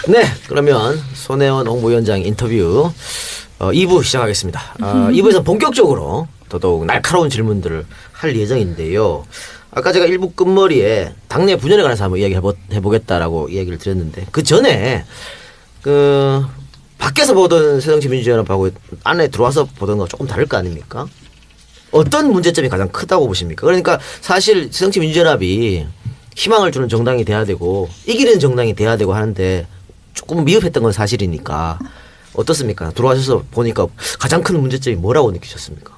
네, 그러면 손혜원 홍보위원장 인터뷰 2부 시작하겠습니다. 2부에서 본격적으로 더더욱 날카로운 질문들을 할 예정인데요. 아까 제가 1부 끝머리에 당내 분열에 관해서 한번 이야기해보겠다라고 이야기를 드렸는데 그 전에 밖에서 보던 새정치민주연합하고 안에 들어와서 보던 거 조금 다를 거 아닙니까? 어떤 문제점이 가장 크다고 보십니까? 그러니까 사실 새정치민주연합이 희망을 주는 정당이 돼야 되고 이기는 정당이 돼야 되고 하는데 조금 미흡했던 건 사실이니까 어떻습니까? 들어와셔서 보니까 가장 큰 문제점이 뭐라고 느끼셨습니까?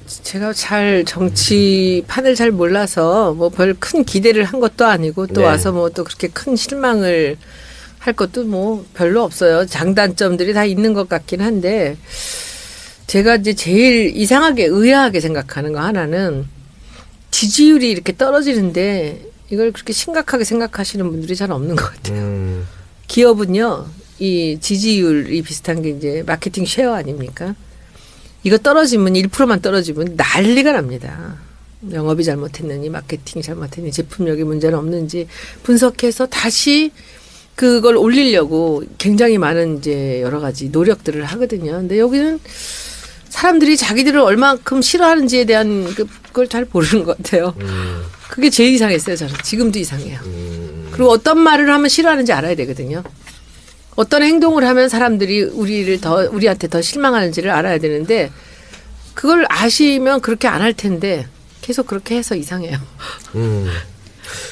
제가 잘 정치판을 잘 몰라서 뭐 별 큰 기대를 한 것도 아니고 또 네. 와서 뭐 또 그렇게 큰 실망을 할 것도 뭐 별로 없어요. 장단점들이 다 있는 것 같긴 한데 제가 이제 제일 이상하게 의아하게 생각하는 거 하나는 지지율이 이렇게 떨어지는데 이걸 그렇게 심각하게 생각하시는 분들이 잘 없는 것 같아요. 기업은요, 이 지지율이 비슷한 게 이제 마케팅 쉐어 아닙니까? 이거 떨어지면 1%만 떨어지면 난리가 납니다. 영업이 잘못했느니 마케팅이 잘못했느니 제품력이 문제는 없는지 분석해서 다시 그걸 올리려고 굉장히 많은 이제 여러 가지 노력들을 하거든요. 근데 여기는 사람들이 자기들을 얼만큼 싫어하는지에 대한 그걸 잘 모르는 것 같아요. 그게 제일 이상했어요. 저는 지금도 이상해요. 그리고 어떤 말을 하면 싫어하는지 알아야 되거든요. 어떤 행동을 하면 사람들이 우리한테 더 실망하는지를 알아야 되는데 그걸 아시면 그렇게 안 할 텐데 계속 그렇게 해서 이상해요.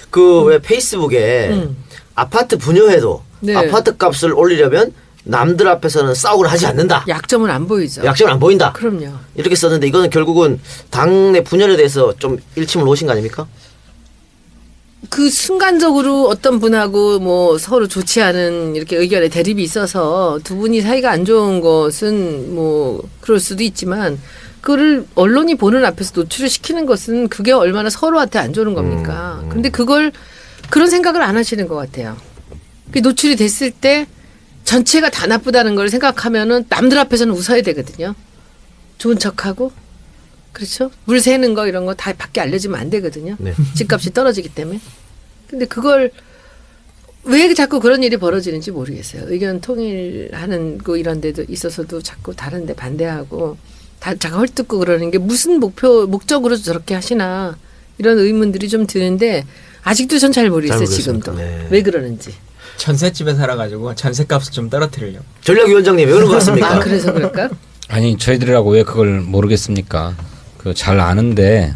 그 왜 페이스북에 아파트 분여해도 네. 아파트 값을 올리려면 남들 앞에서는 싸움을 하지 않는다. 약점은 안 보이죠. 약점은 안 보인다. 그럼요. 이렇게 썼는데 이거는 결국은 당내 분열에 대해서 좀 일침을 놓으신 거 아닙니까? 그 순간적으로 어떤 분하고 뭐 서로 좋지 않은 이렇게 의견의 대립이 있어서 두 분이 사이가 안 좋은 것은 뭐 그럴 수도 있지만 그거를 언론이 보는 앞에서 노출을 시키는 것은 그게 얼마나 서로한테 안 좋은 겁니까? 근데 그걸 그런 생각을 안 하시는 것 같아요. 그 노출이 됐을 때 전체가 다 나쁘다는 걸 생각하면은 남들 앞에서는 웃어야 되거든요. 좋은 척하고. 그렇죠? 물 새는 거 이런 거 다 밖에 알려지면 안 되거든요. 네. 집값이 떨어지기 때문에. 근데 그걸 왜 자꾸 그런 일이 벌어지는지 모르겠어요. 의견 통일하는 거 이런 데도 있어서도 자꾸 다른 데 반대하고 다 자꾸 헐뜯고 그러는 게 무슨 목적으로 저렇게 하시나 이런 의문들이 좀 드는데 아직도 전 잘 모르겠어요. 지금도. 네. 왜 그러는지. 전셋집에 살아가지고 전셋값을 좀 떨어뜨리려고. 전략위원장님 왜 그런 것 같습니까? 아, 그래서 그럴까? 아니 저희들이라고 왜 그걸 모르겠습니까? 그 잘 아는데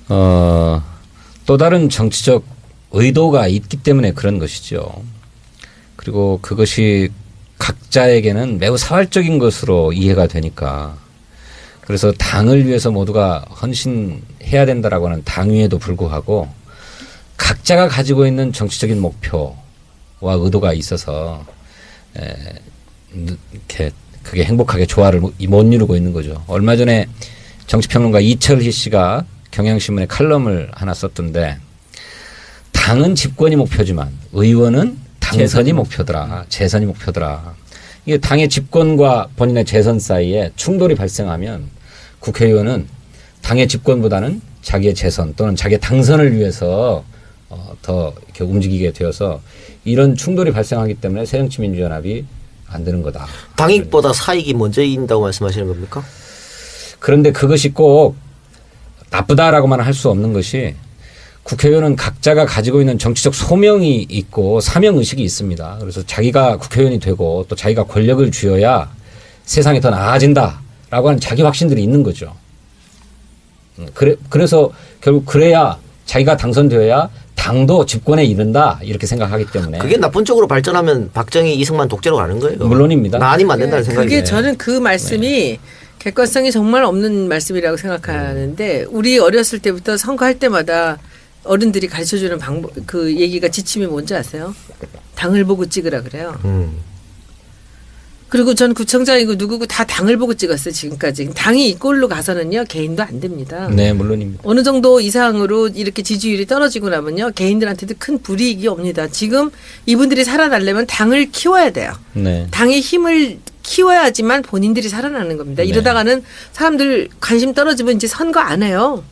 또 다른 정치적 의도가 있기 때문에 그런 것이죠. 그리고 그것이 각자에게는 매우 사활적인 것으로 이해가 되니까 그래서 당을 위해서 모두가 헌신해야 된다라고 하는 당위에도 불구하고 각자가 가지고 있는 정치적인 목표와 의도가 있어서 이렇게 그게 행복하게 조화를 못 이루고 있는 거죠. 얼마 전에 정치평론가 이철희 씨가 경향신문에 칼럼을 하나 썼던데 당은 집권이 목표지만 의원은 당선이 목표더라. 재선이 목표더라. 이게 당의 집권과 본인의 재선 사이에 충돌이 발생하면 국회의원은 당의 집권보다는 자기의 재선 또는 자기의 당선을 위해서 더 이렇게 움직이게 되어서 이런 충돌이 발생하기 때문에 새정치민주연합이 안 되는 거다. 당익보다 사익이 먼저인다고 말씀하시는 겁니까? 그런데 그것이 꼭 나쁘다라고만 할 수 없는 것이 국회의원은 각자가 가지고 있는 정치적 소명이 있고 사명의식이 있습니다. 그래서 자기가 국회의원이 되고 또 자기가 권력을 쥐어야 세상이 더 나아진다라고 하는 자기 확신들이 있는 거죠. 그래서 결국 그래야 자기가 당선되어야 당도 집권에 이른다 이렇게 생각하기 때문에 그게 나쁜 쪽으로 발전하면 박정희 이승만 독재로 가는 거예요. 물론입니다. 나 아니면 안 된다는 생각이. 그게 저는 그 말씀이 객관성이 정말 없는 말씀이라고 생각하는데 우리 어렸을 때부터 선거할 때마다 어른들이 가르쳐주는 방법 그 얘기가 지침이 뭔지 아세요? 당을 보고 찍으라 그래요. 그리고 전 구청장이고 누구고 다 당을 보고 찍었어요. 지금까지. 당이 이꼴로 가서는요. 개인도 안 됩니다. 네, 물론입니다. 어느 정도 이상으로 이렇게 지지율이 떨어지고 나면요. 개인들한테도 큰 불이익이 옵니다. 지금 이분들이 살아나려면 당을 키워야 돼요. 네. 당의 힘을 키워야지만 본인들이 살아나는 겁니다. 네. 이러다가는 사람들 관심 떨어지면 이제 선거 안 해요.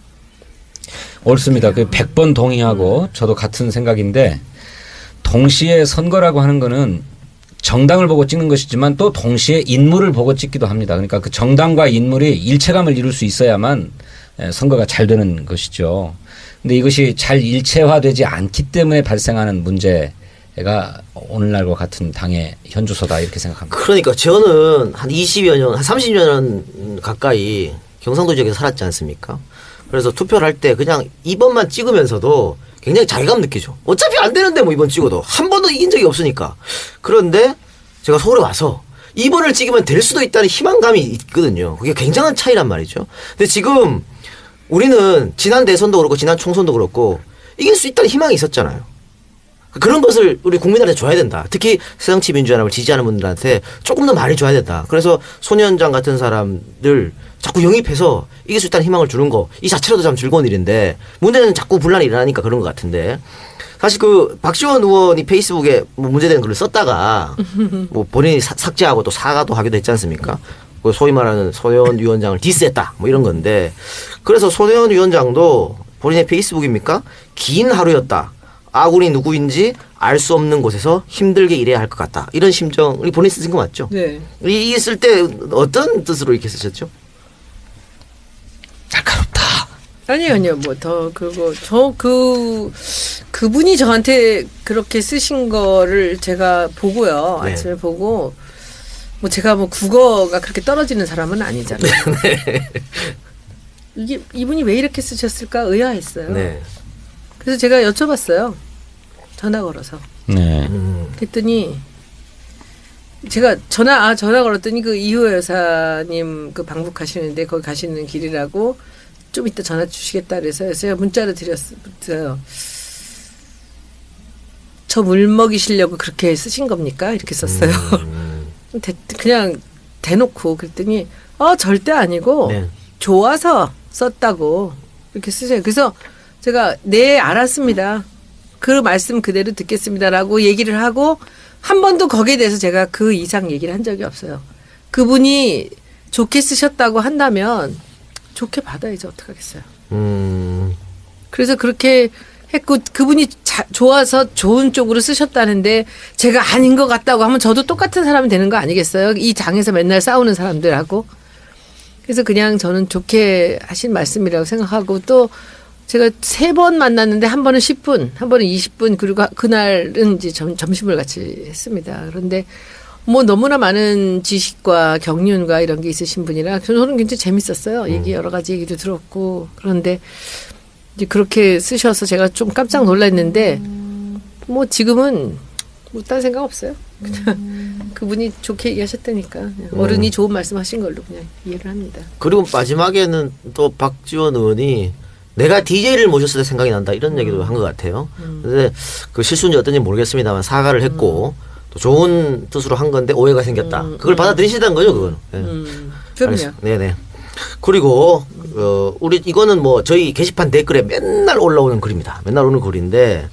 옳습니다. 그 100번 동의하고 저도 같은 생각인데 동시에 선거라고 하는 거는 정당을 보고 찍는 것이지만 또 동시에 인물을 보고 찍기도 합니다. 그러니까 그 정당과 인물이 일체감을 이룰 수 있어야만 선거가 잘 되는 것이죠. 근데 이것이 잘 일체화되지 않기 때문에 발생하는 문제가 오늘날과 같은 당의 현주소다 이렇게 생각합니다. 그러니까 저는 한 20여 년, 한 30여 년 가까이 경상도 지역에서 살았지 않습니까? 그래서 투표를 할 때 그냥 2번만 찍으면서도 굉장히 자괴감 느끼죠. 어차피 안 되는데 뭐 2번 찍어도 한 번도 이긴 적이 없으니까. 그런데 제가 서울에 와서 2번을 찍으면 될 수도 있다는 희망감이 있거든요. 그게 굉장한 차이란 말이죠. 근데 지금 우리는 지난 대선도 그렇고 지난 총선도 그렇고 이길 수 있다는 희망이 있었잖아요. 그런 것을 우리 국민한테 줘야 된다. 특히 새정치민주연합을 지지하는 분들한테 조금 더 많이 줘야 된다. 그래서 손위원장 같은 사람들 자꾸 영입해서 이길 수 있다는 희망을 주는 거 이 자체로도 참 즐거운 일인데 문제는 자꾸 분란이 일어나니까 그런 것 같은데 사실 그 박지원 의원이 페이스북에 뭐 문제되는 글을 썼다가 뭐 본인이 삭제하고 또 사과도 하기도 했지 않습니까? 그 소위 말하는 손혜원 위원장을 디스했다 뭐 이런 건데 그래서 손혜원 위원장도 본인의 페이스북입니까? 긴 하루였다. 아군이 누구인지 알 수 없는 곳에서 힘들게 일해야 할 것 같다. 이런 심정을 본인이 쓰신 거 맞죠? 네. 이게 쓸 때 어떤 뜻으로 이렇게 쓰셨죠? 날카롭다. 아니요. 뭐 더 그분이 저한테 그렇게 쓰신 거를 제가 보고요. 네. 아침에 보고 뭐 제가 뭐 국어가 그렇게 떨어지는 사람은 아니잖아요. 네. 이게 이분이 왜 이렇게 쓰셨을까 의아했어요. 네. 그래서 제가 여쭤봤어요. 전화 걸어서. 네. 그랬더니 제가 전화 걸었더니 그 이효 여사님 그 방북하시는데 거기 가시는 길이라고 좀 이따 전화 주시겠다 그래서 제가 문자를 드렸어요. 저 물 먹이시려고 그렇게 쓰신 겁니까? 이렇게 썼어요. 그냥 대놓고 그랬더니 절대 아니고 네. 좋아서 썼다고 이렇게 쓰세요. 그래서 제가 네 알았습니다. 그 말씀 그대로 듣겠습니다라고 얘기를 하고 한 번도 거기에 대해서 제가 그 이상 얘기를 한 적이 없어요. 그분이 좋게 쓰셨다고 한다면 좋게 받아야지 어떡하겠어요. 그래서 그렇게 했고 그분이 좋아서 좋은 쪽으로 쓰셨다는데 제가 아닌 것 같다고 하면 저도 똑같은 사람이 되는 거 아니겠어요? 이 당에서 맨날 싸우는 사람들하고. 그래서 그냥 저는 좋게 하신 말씀이라고 생각하고 또 제가 3번 만났는데 한 번은 10분, 한 번은 20분 그리고 그날은 이제 점심을 같이 했습니다. 그런데 뭐 너무나 많은 지식과 경륜과 이런 게 있으신 분이라 저는 굉장히 재밌었어요. 얘기 여러 가지 얘기도 들었고 그런데 이제 그렇게 쓰셔서 제가 좀 깜짝 놀랐는데 뭐 지금은 뭐 딴 생각 없어요. 그냥 그분이 좋게 얘기하셨다니까 그냥 어른이 좋은 말씀하신 걸로 그냥 이해를 합니다. 그리고 마지막에는 또 박지원 의원이 내가 DJ를 모셨을 때 생각이 난다 이런 얘기도 한 것 같아요. 근데 그 실수인지 어떤지 모르겠습니다만 사과를 했고 또 좋은 뜻으로 한 건데 오해가 생겼다. 그걸 받아들이시다는 거죠, 그거는. 네. 그럼요. 네네. 그리고 우리 이거는 뭐 저희 게시판 댓글에 맨날 올라오는 글입니다. 맨날 오는 글인데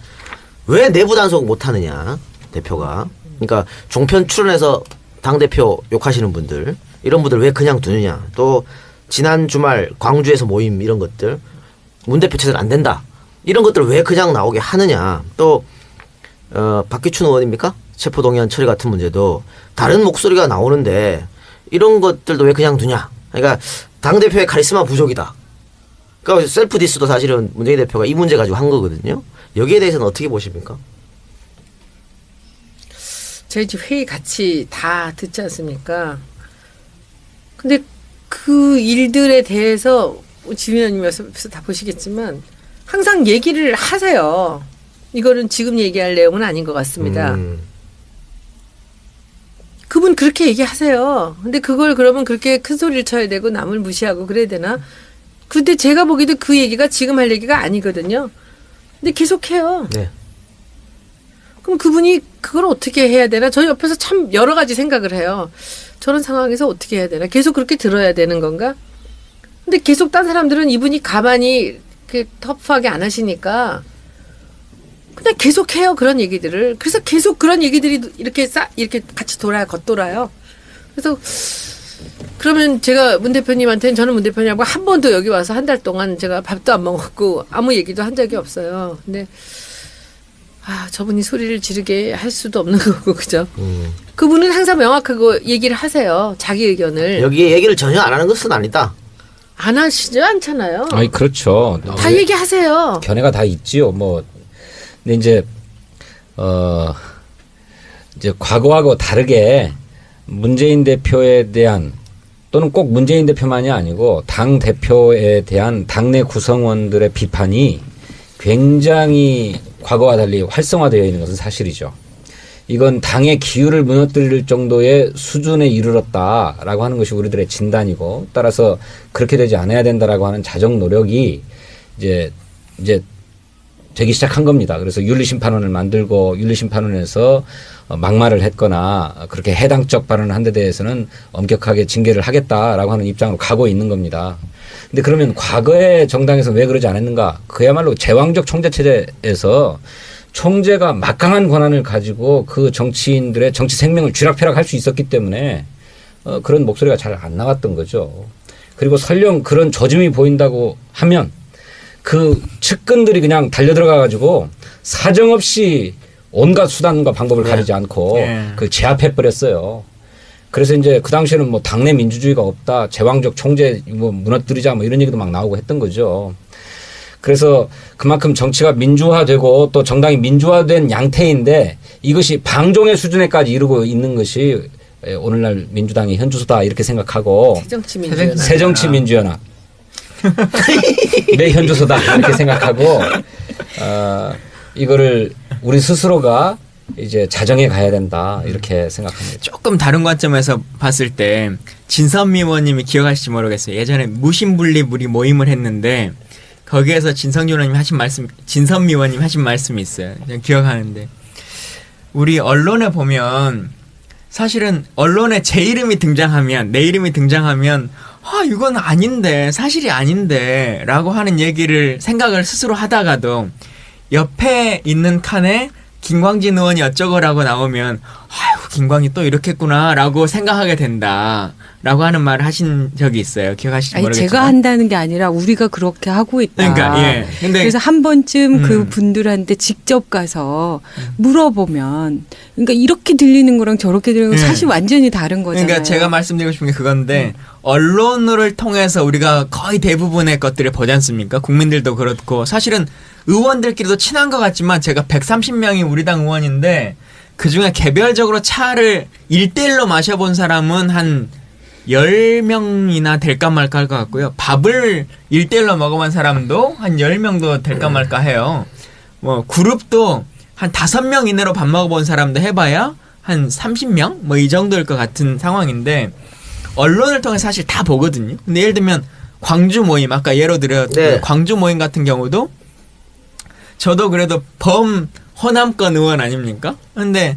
왜 내부 단속 못 하느냐 대표가. 그러니까 종편 출연해서 당 대표 욕하시는 분들 이런 분들 왜 그냥 두느냐. 또 지난 주말 광주에서 모임 이런 것들 문 대표 체제는 안 된다. 이런 것들을 왜 그냥 나오게 하느냐. 또 박기춘 의원입니까? 체포동의안 처리 같은 문제도 다른 목소리가 나오는데 이런 것들도 왜 그냥 두냐. 그러니까 당대표의 카리스마 부족이다. 그러니까 셀프 디스도 사실은 문재인 대표가 이 문제 가지고 한 거거든요. 여기에 대해서는 어떻게 보십니까? 저희 집 회의 같이 다 듣지 않습니까? 근데 그 일들에 대해서 지민원님께서 다 보시겠지만 항상 얘기를 하세요. 이거는 지금 얘기할 내용은 아닌 것 같습니다. 그분 그렇게 얘기하세요. 근데 그걸 그러면 그렇게 큰 소리를 쳐야 되고 남을 무시하고 그래야 되나? 근데 제가 보기에도 그 얘기가 지금 할 얘기가 아니거든요. 근데 계속해요. 네. 그럼 그분이 그걸 어떻게 해야 되나? 저 옆에서 참 여러 가지 생각을 해요. 저런 상황에서 어떻게 해야 되나? 계속 그렇게 들어야 되는 건가? 근데 계속 딴 사람들은 이분이 가만히 이렇게 터프하게 안 하시니까 그냥 계속 해요. 그런 얘기들을. 그래서 계속 그런 얘기들이 이렇게 같이 겉돌아요. 그래서 그러면 제가 문 대표님한테는 저는 문 대표님하고 한 번도 여기 와서 한 달 동안 제가 밥도 안 먹었고 아무 얘기도 한 적이 없어요. 근데 저분이 소리를 지르게 할 수도 없는 거고 그죠? 그분은 항상 명확하고 얘기를 하세요. 자기 의견을. 여기에 얘기를 전혀 안 하는 것은 아니다. 안 하시지 않잖아요. 아니 그렇죠. 다 얘기하세요. 견해가 다 있지요. 뭐 근데 이제 과거하고 다르게 문재인 대표에 대한 또는 꼭 문재인 대표만이 아니고 당 대표에 대한 당내 구성원들의 비판이 굉장히 과거와 달리 활성화되어 있는 것은 사실이죠. 이건 당의 기율을 무너뜨릴 정도의 수준에 이르렀다라고 하는 것이 우리들의 진단이고 따라서 그렇게 되지 않아야 된다라고 하는 자정 노력이 이제 되기 시작한 겁니다. 그래서 윤리심판원을 만들고 윤리심판원에서 막말을 했거나 그렇게 해당적 발언을 한 데 대해서는 엄격하게 징계를 하겠다라고 하는 입장으로 가고 있는 겁니다. 근데 그러면 과거의 정당에서 왜 그러지 않았는가? 그야말로 제왕적 총재체제에서 총재가 막강한 권한을 가지고 그 정치인들의 정치 생명을 쥐락펴락할 수 있었기 때문에 그런 목소리가 잘 안 나왔던 거죠. 그리고 설령 그런 조짐이 보인다고 하면 그 측근들이 그냥 달려들어가 가지고 사정없이 온갖 수단과 방법을 가리지 않고 그걸 제압해 버렸어요. 그래서 이제 그 당시에는 뭐 당내 민주주의가 없다, 제왕적 총재 뭐 무너뜨리자 뭐 이런 얘기도 막 나오고 했던 거죠. 그래서 그만큼 정치가 민주화되고 또 정당이 민주화된 양태인데 이것이 방종의 수준에까지 이르고 있는 것이 오늘날 민주당의 현주소다 이렇게 생각하고 새정치민주연합. 새정치민주연합. 내 현주소다 이렇게 생각하고 이거를 우리 스스로가 이제 자정해 가야 된다 이렇게 생각합니다. 조금 다른 관점에서 봤을 때 진선미 의원님이 기억하실지 모르겠어요. 예전에 무신분리 우리 모임을 했는데 거기에서 진선미 의원님이 하신 말씀이 있어요. 제가 기억하는데 우리 언론에 보면 사실은 언론에 제 이름이 등장하면 내 이름이 등장하면 이건 아닌데 사실이 아닌데 라고 하는 얘기를 생각을 스스로 하다가도 옆에 있는 칸에 김광진 의원이 어쩌고라고 나오면 아이고 김광진 또 이렇게 했구나 라고 생각하게 된다 라고 하는 말을 하신 적이 있어요. 기억하실지 모르겠지만 제가 한다는 게 아니라 우리가 그렇게 하고 있다. 그러니까 예. 근데 그래서 한 번쯤 그 분들한테 직접 가서 물어보면 그러니까 이렇게 들리는 거랑 저렇게 들리는 건 사실 완전히 다른 거잖아요. 그러니까 제가 말씀드리고 싶은 게 그건데 언론을 통해서 우리가 거의 대부분의 것들을 보지 않습니까? 국민들도 그렇고 사실은 의원들끼리도 친한 것 같지만 제가 130명이 우리 당 의원인데 그중에 개별적으로 차를 1대1로 마셔본 사람은 한 10명이나 될까 말까 할 것 같고요. 밥을 1대1로 먹어본 사람도 한 10명도 될까 말까 해요. 뭐 그룹도 한 5명 이내로 밥 먹어본 사람도 해봐야 한 30명? 뭐 이 정도일 것 같은 상황인데 언론을 통해 사실 다 보거든요. 근데 예를 들면 광주 모임 아까 예로 들었던 광주 모임 같은 경우도 저도 그래도 호남권 의원 아닙니까? 근데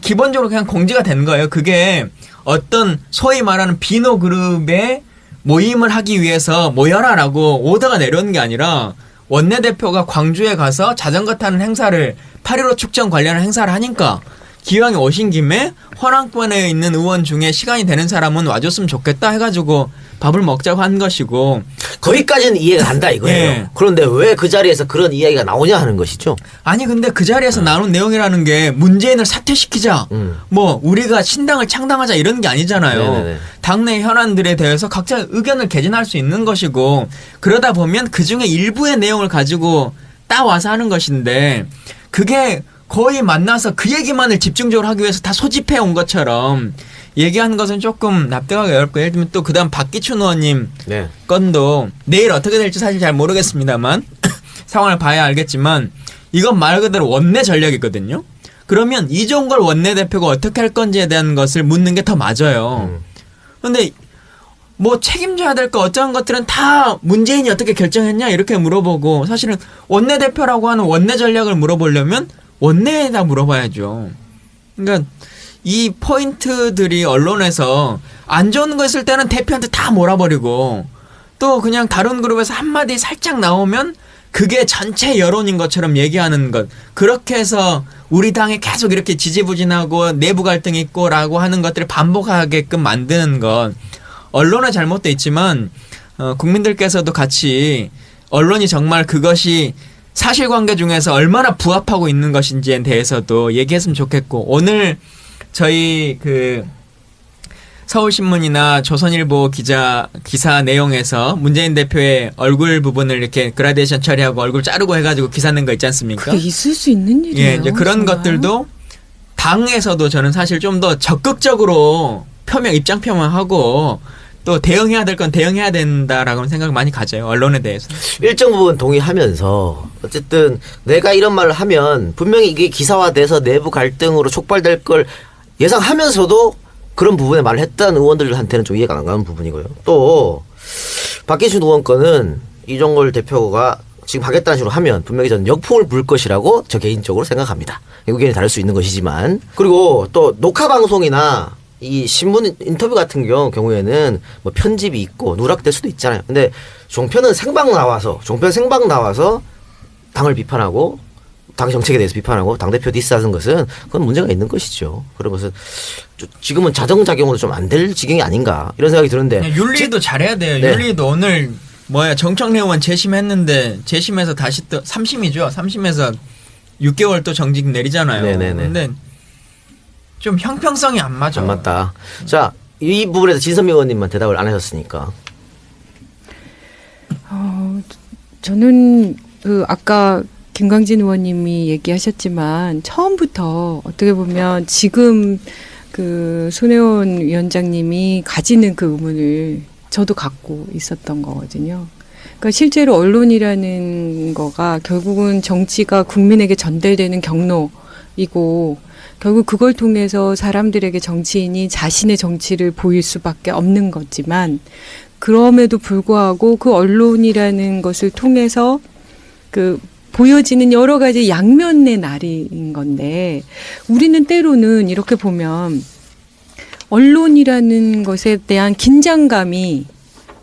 기본적으로 그냥 공지가 된 거예요. 그게 어떤 소위 말하는 비노 그룹의 모임을 하기 위해서 모여라라고 오더가 내려오는 게 아니라 원내대표가 광주에 가서 자전거 타는 행사를 8.15 축전 관련한 행사를 하니까 기왕에 오신 김에 호남권에 있는 의원 중에 시간이 되는 사람은 와줬으면 좋겠다 해가지고 밥을 먹자고 한 것이고 거기까지는 이해가 간다 이거예요. 네. 그런데 왜 그 자리에서 그런 이야기가 나오냐 하는 것이죠. 아니 근데 그 자리에서 나눈 내용이라는 게 문재인을 사퇴시키자 뭐 우리가 신당을 창당하자 이런 게 아니잖아요. 네네네. 당내 현안들에 대해서 각자 의견을 개진할 수 있는 것이고 그러다 보면 그중에 일부의 내용을 가지고 따와서 하는 것인데 그게 거의 만나서 그 얘기만을 집중적으로 하기 위해서 다 소집해 온 것처럼 얘기하는 것은 조금 납득하기 어렵고 예를 들면 또 그다음 박기춘 의원님 건도 내일 어떻게 될지 사실 잘 모르겠습니다만 상황을 봐야 알겠지만 이건 말 그대로 원내 전략이거든요. 그러면 이종걸 원내대표가 어떻게 할 건지에 대한 것을 묻는 게 더 맞아요. 그런데 뭐 책임져야 될 거 어쩌는 것들은 다 문재인이 어떻게 결정했냐 이렇게 물어보고 사실은 원내대표라고 하는 원내 전략을 물어보려면 원내에다 물어봐야죠. 그러니까 이 포인트들이 언론에서 안 좋은 거 있을 때는 대표한테 다 몰아버리고 또 그냥 다른 그룹에서 한마디 살짝 나오면 그게 전체 여론인 것처럼 얘기하는 것. 그렇게 해서 우리 당에 계속 이렇게 지지부진하고 내부 갈등이 있고라고 하는 것들을 반복하게끔 만드는 것. 언론의 잘못도 있지만 국민들께서도 같이 언론이 정말 그것이 사실관계 중에서 얼마나 부합하고 있는 것인지에 대해서도 얘기했으면 좋겠고 오늘 저희 그 서울신문이나 조선일보 기사 내용에서 문재인 대표의 얼굴 부분을 이렇게 그라데이션 처리하고 얼굴 자르고 해가지고 기사 낸 거 있지 않습니까? 그게 있을 수 있는 일이에요. 예, 이제 그런 정말? 것들도 당에서도 저는 사실 좀 더 적극적으로 입장 표명하고 또 대응해야 될 건 대응해야 된다라고는 생각을 많이 가져요. 언론에 대해서. 일정 부분 동의하면서 어쨌든 내가 이런 말을 하면 분명히 이게 기사화돼서 내부 갈등으로 촉발될 걸 예상하면서도 그런 부분에 말을 했던 의원들한테는 좀 이해가 안 가는 부분이고요. 또 박기춘 의원 거는 이종걸 대표가 지금 하겠다는 식으로 하면 분명히 저는 역풍을 불 것이라고 저 개인적으로 생각합니다. 의견이 다를 수 있는 것이지만 그리고 또 녹화 방송이나 이 신문 인터뷰 같은 경우에는 뭐 편집이 있고 누락될 수도 있잖아요. 근데 종편 생방 나와서 당을 비판하고 당 정책에 대해서 비판하고 당대표 디스하는 것은 그건 문제가 있는 것이죠. 그런 것은 지금은 자정작용으로 좀 안 될 지경이 아닌가 이런 생각이 드는데 윤리도 잘해야 돼요. 네. 윤리도 오늘 정청래 의원 재심했는데 재심해서 다시 또 3심이죠. 3심에서 6개월 또 정직 내리잖아요. 네네네. 근데 좀 형평성이 안 맞아. 안 맞다. 자, 이 부분에서 진선미 의원님만 대답을 안 하셨으니까. 저는 아까 김광진 의원님이 얘기하셨지만 처음부터 어떻게 보면 지금 그 손혜원 위원장님이 가지는 그 의문을 저도 갖고 있었던 거거든요. 그러니까 실제로 언론이라는 거가 결국은 정치가 국민에게 전달되는 경로이고 결국 그걸 통해서 사람들에게 정치인이 자신의 정치를 보일 수밖에 없는 거지만 그럼에도 불구하고 그 언론이라는 것을 통해서 그 보여지는 여러 가지 양면의 날인 건데 우리는 때로는 이렇게 보면 언론이라는 것에 대한 긴장감이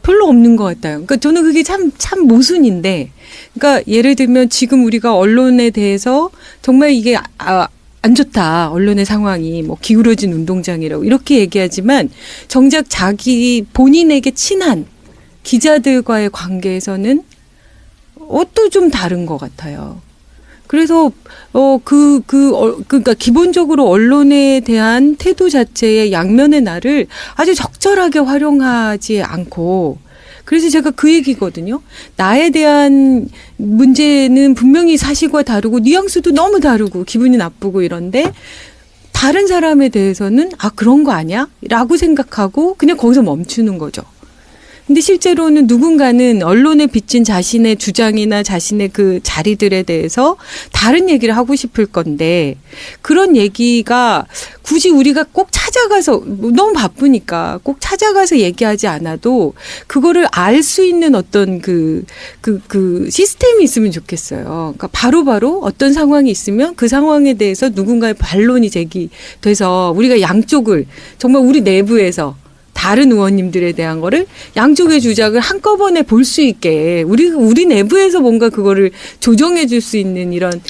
별로 없는 것 같아요. 그러니까 저는 그게 참 모순인데, 그러니까 예를 들면 지금 우리가 언론에 대해서 정말 이게 안 좋다. 언론의 상황이 뭐 기울어진 운동장이라고 이렇게 얘기하지만 정작 자기 본인에게 친한 기자들과의 관계에서는 또 좀 다른 것 같아요. 그래서 그러니까 기본적으로 언론에 대한 태도 자체의 양면의 날을 아주 적절하게 활용하지 않고 그래서 제가 그 얘기거든요. 나에 대한 문제는 분명히 사실과 다르고 뉘앙스도 너무 다르고 기분이 나쁘고 이런데 다른 사람에 대해서는 그런 거 아니야? 라고 생각하고 그냥 거기서 멈추는 거죠. 근데 실제로는 누군가는 언론에 비친 자신의 주장이나 자신의 그 자리들에 대해서 다른 얘기를 하고 싶을 건데 그런 얘기가 굳이 우리가 꼭 찾아가서 너무 바쁘니까 꼭 찾아가서 얘기하지 않아도 그거를 알 수 있는 어떤 그 시스템이 있으면 좋겠어요. 그러니까 바로바로 어떤 상황이 있으면 그 상황에 대해서 누군가의 반론이 제기돼서 우리가 양쪽을 정말 우리 내부에서 다른 의원님들에 대한 거를 양쪽의 주장을 한꺼번에 볼 수 있게 우리 내부에서 뭔가 그거를 조정해 줄 수 있는 이런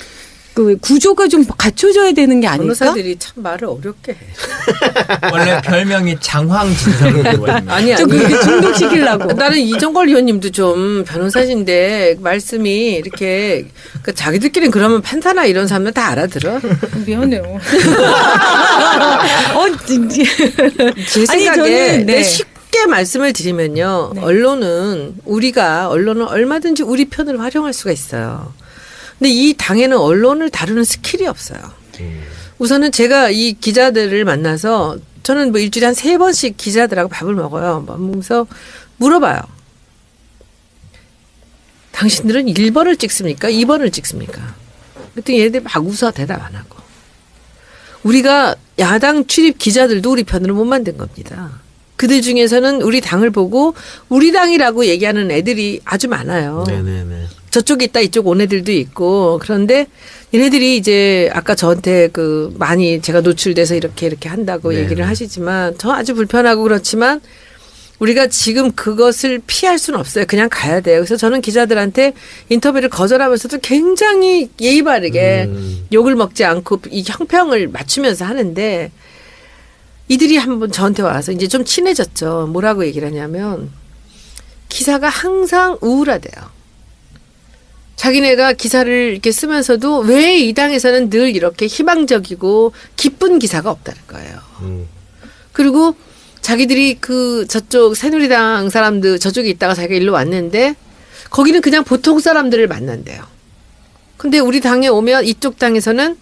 그 구조가 좀 갖춰져야 되는 게 아닐까? 변호사들이 참 말을 어렵게 해. 원래 별명이 장황진상 의원입니다. 아니 좀 그렇게 중독시키려고. 나는 이종걸 의원님도 좀 변호사신데 말씀이 이렇게 그러니까 자기들끼리는 그러면 판사나 이런 사람들 다 알아들어. 미안해요. 진짜. 제 아니, 생각에 저는, 네. 쉽게 말씀을 드리면요. 네. 언론은 얼마든지 우리 편을 활용할 수가 있어요. 근데 이 당에는 언론을 다루는 스킬이 없어요. 우선은 제가 이 기자들을 만나서 저는 뭐 일주일에 한 3번씩 기자들하고 밥을 먹어요. 그래서 물어봐요. 당신들은 1번을 찍습니까? 2번을 찍습니까? 그랬더니 얘네들이 막 웃어 대답 안 하고. 우리가 야당 출입 기자들도 우리 편으로 못 만든 겁니다. 그들 중에서는 우리 당을 보고 우리 당이라고 얘기하는 애들이 아주 많아요. 네네네. 저쪽에 있다 이쪽 온 애들도 있고 그런데 얘네들이 이제 아까 저한테 많이 제가 노출돼서 이렇게 한다고 네네. 얘기를 하시지만 저 아주 불편하고 그렇지만 우리가 지금 그것을 피할 수는 없어요. 그냥 가야 돼요. 그래서 저는 기자들한테 인터뷰를 거절하면서도 굉장히 예의 바르게 욕을 먹지 않고 이 형평을 맞추면서 하는데 이들이 한번 저한테 와서 이제 좀 친해졌죠. 뭐라고 얘기를 하냐면 기사가 항상 우울하대요. 자기네가 기사를 이렇게 쓰면서도 왜 이 당에서는 늘 이렇게 희망적이고 기쁜 기사가 없다는 거예요. 그리고 자기들이 그 저쪽 새누리당 사람들 저쪽에 있다가 자기가 일로 왔는데 거기는 그냥 보통 사람들을 만난대요. 근데 우리 당에 오면 이쪽 당에서는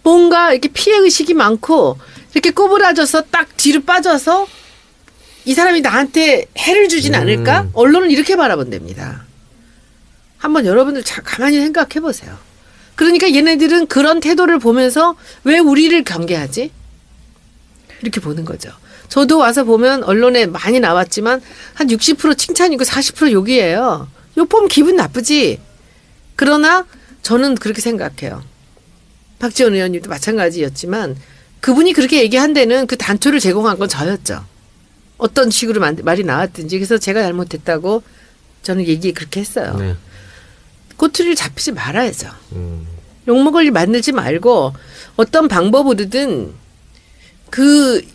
뭔가 이렇게 피해의식이 많고 이렇게 꼬부라져서 딱 뒤로 빠져서 이 사람이 나한테 해를 주진 않을까? 언론은 이렇게 바라본답니다. 한번 여러분들 가만히 생각해 보세요. 그러니까 얘네들은 그런 태도를 보면서 왜 우리를 경계하지? 이렇게 보는 거죠. 저도 와서 보면 언론에 많이 나왔지만 한 60% 칭찬이고 40% 욕이에요. 욕 보면 기분 나쁘지. 그러나 저는 그렇게 생각해요. 박지원 의원님도 마찬가지였지만 그분이 그렇게 얘기한 데는 그 단초를 제공한 건 저였죠. 어떤 식으로 말이 나왔든지. 그래서 제가 잘못했다고 저는 얘기 그렇게 했어요. 네. 꼬투리를 잡히지 말아야죠. 욕먹을 일 만들지 말고 어떤 방법으로든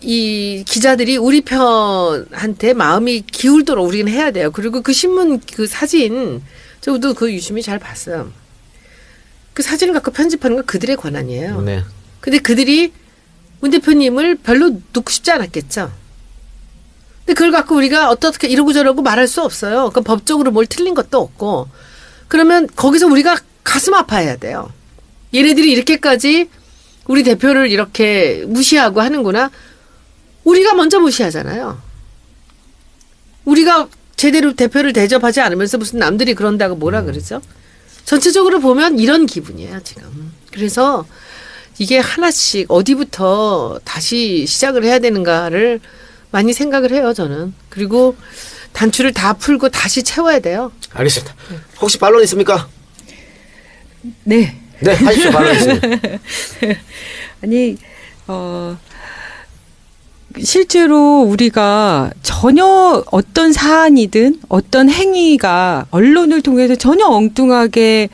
이 기자들이 우리 편한테 마음이 기울도록 우리는 해야 돼요. 그리고 그 신문 그 사진 저도 그 유심히 잘 봤어요. 그 사진을 갖고 편집하는 건 그들의 권한이에요. 네. 근데 그들이 문 대표님을 별로 놓고 싶지 않았겠죠. 근데 그걸 갖고 우리가 어떻게 이러고 저러고 말할 수 없어요. 그럼 법적으로 뭘 틀린 것도 없고. 그러면 거기서 우리가 가슴 아파해야 돼요. 얘네들이 이렇게까지 우리 대표를 이렇게 무시하고 하는구나. 우리가 먼저 무시하잖아요. 우리가 제대로 대표를 대접하지 않으면서 무슨 남들이 그런다고 뭐라 그러죠? 전체적으로 보면 이런 기분이에요, 지금. 그래서 이게 하나씩 어디부터 다시 시작을 해야 되는가를 많이 생각을 해요, 저는. 그리고 단추를 다 풀고 다시 채워야 돼요. 알겠습니다. 혹시 반론 있습니까? 네. 네, 하십시오. 반론 있습니다. 아니, 실제로 우리가 전혀 어떤 사안이든 어떤 행위가 언론을 통해서 전혀 엉뚱하게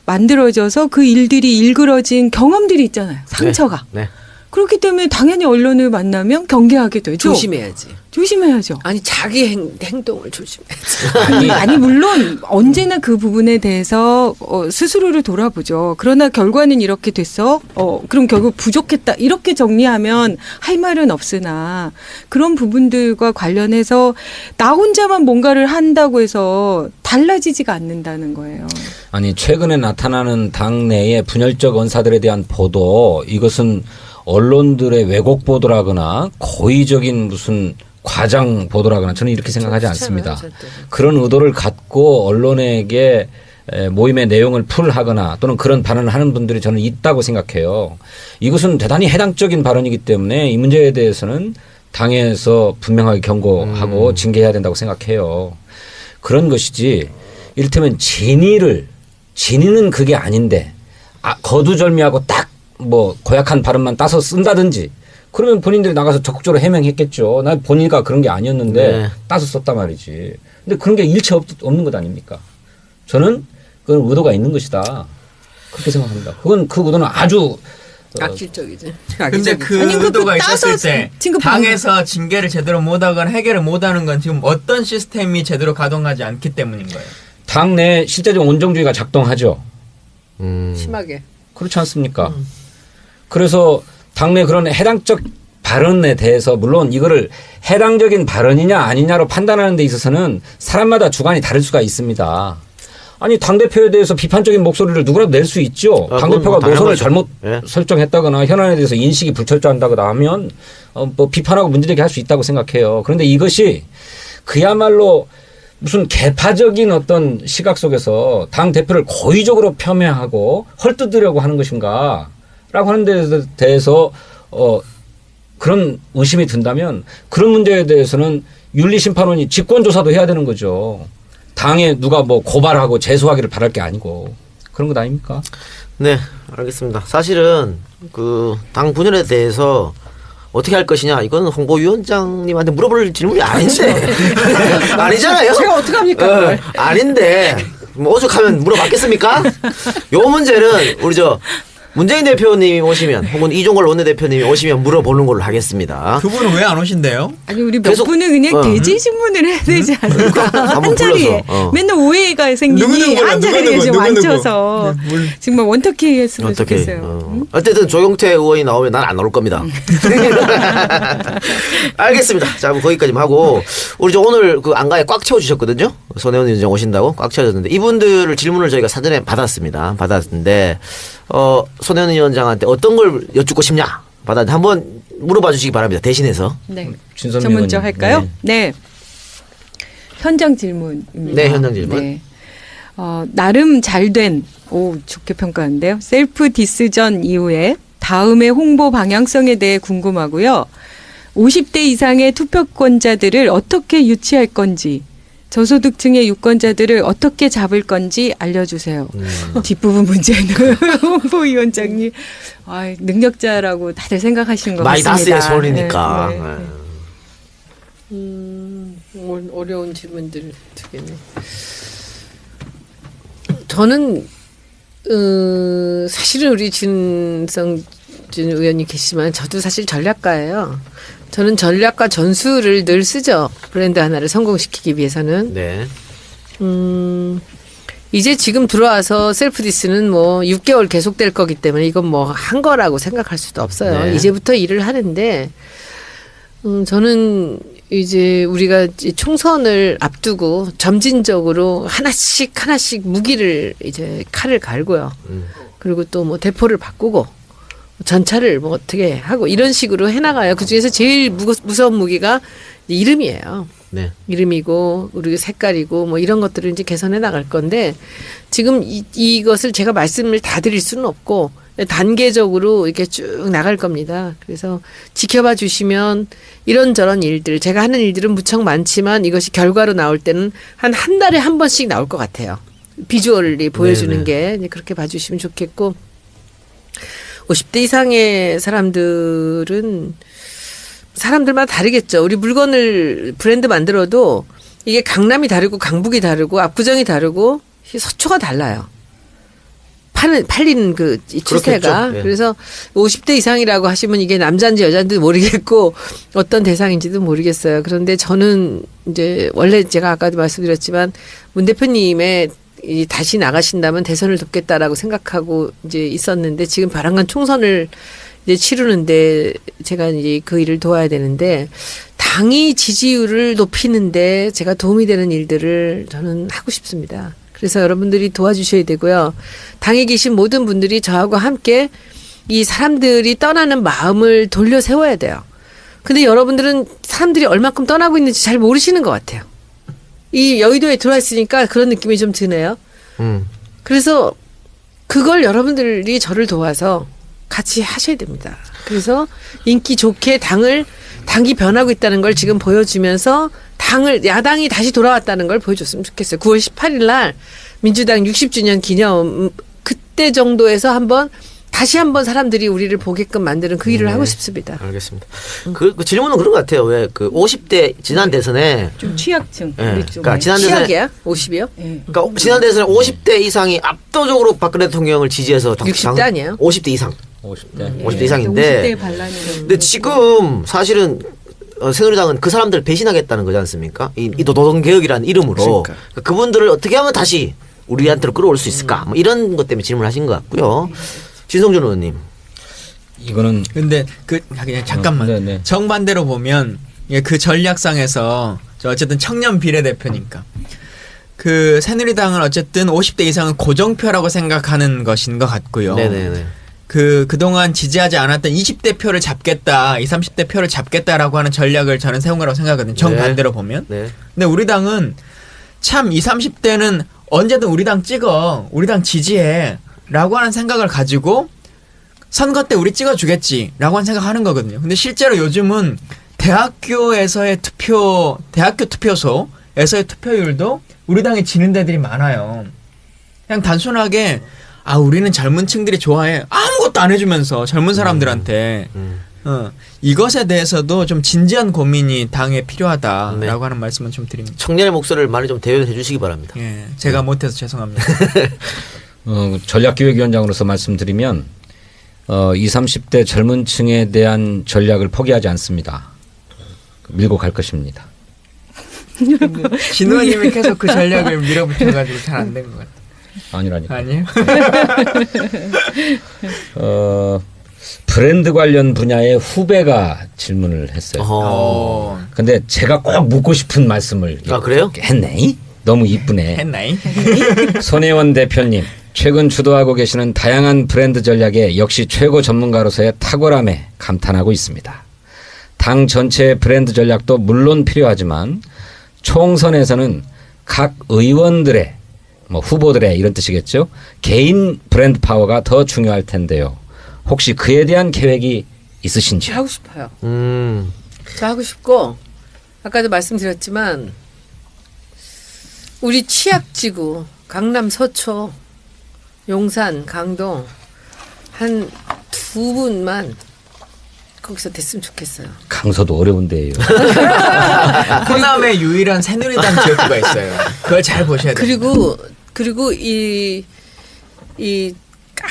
만들어져서 그 일들이 일그러진 경험들이 있잖아요. 상처가. 네. 그렇기 때문에 당연히 언론을 만나면 경계하게 되죠. 조심해야지. 조심해야죠. 아니 자기 행동을 조심해야지. 아니 물론 언제나 그 부분에 대해서 스스로를 돌아보죠. 그러나 결과는 이렇게 됐어. 그럼 결국 부족했다. 이렇게 정리하면 할 말은 없으나 그런 부분들과 관련해서 나 혼자만 뭔가를 한다고 해서 달라지지가 않는다는 거예요. 아니 최근에 나타나는 당내의 분열적 언사들에 대한 보도 이것은 언론들의 왜곡 보도라거나 고의적인 무슨 과장 보도라거나 저는 이렇게 생각하지 않습니다. 그런 의도를 갖고 언론에게 모임의 내용을 풀하거나 또는 그런 발언을 하는 분들이 저는 있다고 생각해요. 이것은 대단히 해당적인 발언이기 때문에 이 문제에 대해서는 당에서 분명하게 경고하고 징계해야 된다고 생각해요. 그런 것이지 이를테면 진위는 그게 아닌데 거두절미하고 딱 뭐 고약한 발언만 따서 쓴다든지 그러면 본인들이 나가서 적극적으로 해명했겠죠. 난 본인가 그런 게 아니었는데 네. 따서 썼단 말이지. 근데 그런 게 일체 없는 것 아닙니까? 저는 그건 의도가 있는 것이다. 그렇게 생각합니다. 그 의도는 아주 악질적이지. 근데 그 아니, 의도가 따서 있었을 때 진급하는 당에서 징계를 제대로 못하거나 해결을 못하는 건 지금 어떤 시스템이 제대로 가동하지 않기 때문인 거예요. 당내 실제적 온정주의가 작동하죠. 심하게. 그렇지 않습니까? 그래서 당내 그런 해당적 발언에 대해서 물론 이거를 해당적인 발언이냐 아니냐로 판단하는 데 있어서는 사람마다 주관이 다를 수가 있습니다. 아니 당대표에 대해서 비판적인 목소리를 누구라도 낼 수 있죠. 당대표가 뭐 노선을 당연하죠. 잘못 예. 설정했다거나 현안에 대해서 인식이 불철저한다거나 하면 뭐 비판하고 문제되게 할 수 있다고 생각해요. 그런데 이것이 그야말로 무슨 개파적인 어떤 시각 속에서 당 대표를 고의적으로 폄훼하고 헐뜯으려고 하는 것인가 라고 하는 데 대해서 그런 의심이 든다면 그런 문제에 대해서는 윤리심판원이 직권조사도 해야 되는 거죠. 당에 누가 뭐 고발하고 제소하기를 바랄 게 아니고 그런 것 아닙니까? 네, 알겠습니다. 사실은 그 당 분열에 대해서 어떻게 할 것이냐 이건 홍보위원장님한테 물어볼 질문이 아닌데 아니잖아요. 제가 어떻게 합니까? 그걸? 아닌데 뭐 오죽하면 물어봤겠습니까? 요 문제는 우리 문재인 대표님이 오시면 혹은 이종걸 원내대표님이 오시면 물어보는 걸로 하겠습니다. 두 분은 왜 안 오신대요? 아니 우리 몇 계속- 분은 그냥 대지 신문을 해야 되지 않을까? 한번 한 자리에 불러서, 맨날 오해가 생기니 한 자리에 좀 앉혀서 정말 원터키 했으면 어떻게? 좋겠어요. 어쨌든 조경태 의원이 나오면 난 안 나올 겁니다. 알겠습니다. 자, 그럼 거기까지만 하고 우리 저 오늘 그 안가에 꽉 채워주셨거든요. 손혜원 위원장 오신다고 꽉 채워졌는데 이분들을 질문을 저희가 사전에 받았습니다. 받았는데 손혜원 위원장한테 어떤 걸 여쭙고 싶냐 받았는데 한번 물어봐 주시기 바랍니다. 대신해서. 네. 진선미 저 먼저 의원님. 할까요? 네. 현장 질문입니다. 네, 현장 질문. 네. 나름 잘된, 좋게 평가하는데요. 셀프 디스전 이후에 다음의 홍보 방향성에 대해 궁금하고요. 50대 이상의 투표권자들을 어떻게 유치할 건지, 저소득층의 유권자들을 어떻게 잡을 건지 알려주세요. 뒷부분 문제는 홍보위원장님 능력자라고 다들 생각하시는 것 많이 같습니다. 났어요 소리니까. 네, 네. 어려운 질문들 두 개네. 저는 사실은 우리 진성준 의원님 계시지만 저도 사실 전략가예요. 저는 전략가 전술을 늘 쓰죠. 브랜드 하나를 성공시키기 위해서는. 네. 이제 지금 들어와서 셀프 디스는 뭐 6개월 계속될 거기 때문에 이건 뭐 한 거라고 생각할 수도 없어요. 네. 이제부터 일을 하는데 저는 이제 우리가 총선을 앞두고 점진적으로 하나씩 무기를 이제 칼을 갈고요. 그리고 또 뭐 대포를 바꾸고 전차를 뭐 어떻게 하고 이런 식으로 해나가요. 그 중에서 제일 무서운 무기가 이름이에요. 네. 이름이고 우리 색깔이고 뭐 이런 것들을 이제 개선해 나갈 건데 지금 이것을 제가 말씀을 다 드릴 수는 없고 단계적으로 이렇게 쭉 나갈 겁니다. 그래서 지켜봐 주시면 이런저런 일들 제가 하는 일들은 무척 많지만 이것이 결과로 나올 때는 한 달에 한 번씩 나올 것 같아요. 비주얼리 보여주는 네네. 게 이제 그렇게 봐주시면 좋겠고 50대 이상의 사람들은 사람들마다 다르겠죠. 우리 물건을 브랜드 만들어도 이게 강남이 다르고 강북이 다르고 압구정이 다르고 서초가 달라요. 팔리는 이 추세가. 그렇겠죠. 예. 그래서 50대 이상이라고 하시면 이게 남자인지 여자인지 모르겠고 어떤 대상인지도 모르겠어요. 그런데 저는 이제 원래 제가 아까도 말씀드렸지만 문 대표님의 다시 나가신다면 대선을 돕겠다라고 생각하고 이제 있었는데 지금 바람간 총선을 이제 치르는데 제가 이제 그 일을 도와야 되는데 당이 지지율을 높이는데 제가 도움이 되는 일들을 저는 하고 싶습니다. 그래서 여러분들이 도와주셔야 되고요. 당에 계신 모든 분들이 저하고 함께 이 사람들이 떠나는 마음을 돌려 세워야 돼요. 근데 여러분들은 사람들이 얼마큼 떠나고 있는지 잘 모르시는 것 같아요. 이 여의도에 들어와 있으니까 그런 느낌이 좀 드네요. 그래서 그걸 여러분들이 저를 도와서 같이 하셔야 됩니다. 그래서 인기 좋게 당이 변하고 있다는 걸 지금 보여주면서 야당이 다시 돌아왔다는 걸 보여줬으면 좋겠어요. 9월 18일 날 민주당 60주년 기념 그때 정도에서 다시 한번 사람들이 우리를 보게끔 만드는 그 일을 하고 싶습니다. 알겠습니다. 그 질문은 그런 것 같아요. 왜 그 50대 지난 대선에 좀 취약층 예, 우리 쪽에. 그러니까 지난 대선에 취약이야? 50이요? 예. 그러니까 지난 대선에 50대 이상이 압도적으로 박근혜 대통령을 지지해서 60대 아니에요? 50대 이상. 50대. 50대 이상인데 50대 반란이. 근데 지금 사실은 새누리당은 그 사람들을 배신하겠다는 거지 않습니까? 이 노동개혁이라는 이름으로 그러니까 그분들을 어떻게 하면 다시 우리한테로 끌어올 수 있을까? 뭐 이런 것 때문에 질문하신 것 같고요. 진성준 의원님. 이거는 근데 그냥 잠깐만 네, 네. 정반대로 보면 그 전략상에서 어쨌든 청년 비례대표니까 그 새누리당은 어쨌든 50대 이상은 고정표라고 생각하는 것인 것 같고요. 네네네. 그동안 지지하지 않았던 20대 표를 잡겠다, 20, 30대 표를 잡겠다라고 하는 전략을 저는 세운 거라고 생각하거든요. 정반대로 보면. 네. 근데 우리 당은 참 20, 30대는 언제든 우리 당 찍어, 우리 당 지지해 라고 하는 생각을 가지고 선거 때 우리 찍어주겠지라고 하는 생각하는 거거든요. 근데 실제로 요즘은 대학교 투표소에서의 투표율도 우리 당이 지는 데들이 많아요. 그냥 단순하게 우리는 젊은 층들이 좋아해. 아무것도 안 해주면서 젊은 사람들한테 이것에 대해서도 좀 진지한 고민이 당에 필요하다라고 네. 하는 말씀은 좀 드립니다. 청년의 목소리를 많이 좀 대변해 주시기 바랍니다. 예, 제가 못해서 죄송합니다. 전략기획위원장으로서 말씀드리면 20, 30대 젊은 층에 대한 전략을 포기하지 않습니다. 밀고 갈 것입니다. 진호 의원님이 계속 그 전략을 밀어붙여가지고 잘 안 된 것 같아요. 아니라니까. 아니에요? 브랜드 관련 분야의 후배가 질문을 했어요. 어허. 근데 제가 꼭 묻고 싶은 말씀을 아, 그래요? 했네. 너무 이쁘네. 했나이? 손혜원 대표님, 최근 주도하고 계시는 다양한 브랜드 전략에 역시 최고 전문가로서의 탁월함에 감탄하고 있습니다. 당 전체의 브랜드 전략도 물론 필요하지만 총선에서는 각 의원들의 후보들의 이런 뜻이겠죠. 개인 브랜드 파워가 더 중요할 텐데요. 혹시 그에 대한 계획이 있으신지요? 하고 싶어요. 음. 저 하고 싶고 아까도 말씀드렸지만 우리 취약지구 강남 서초 용산 강동 한 두 분만 거기서 됐으면 좋겠어요. 강서도 어려운데요. 호남의 유일한 새누리당 지역구가 있어요. 그걸 잘 보셔야 돼요. 그리고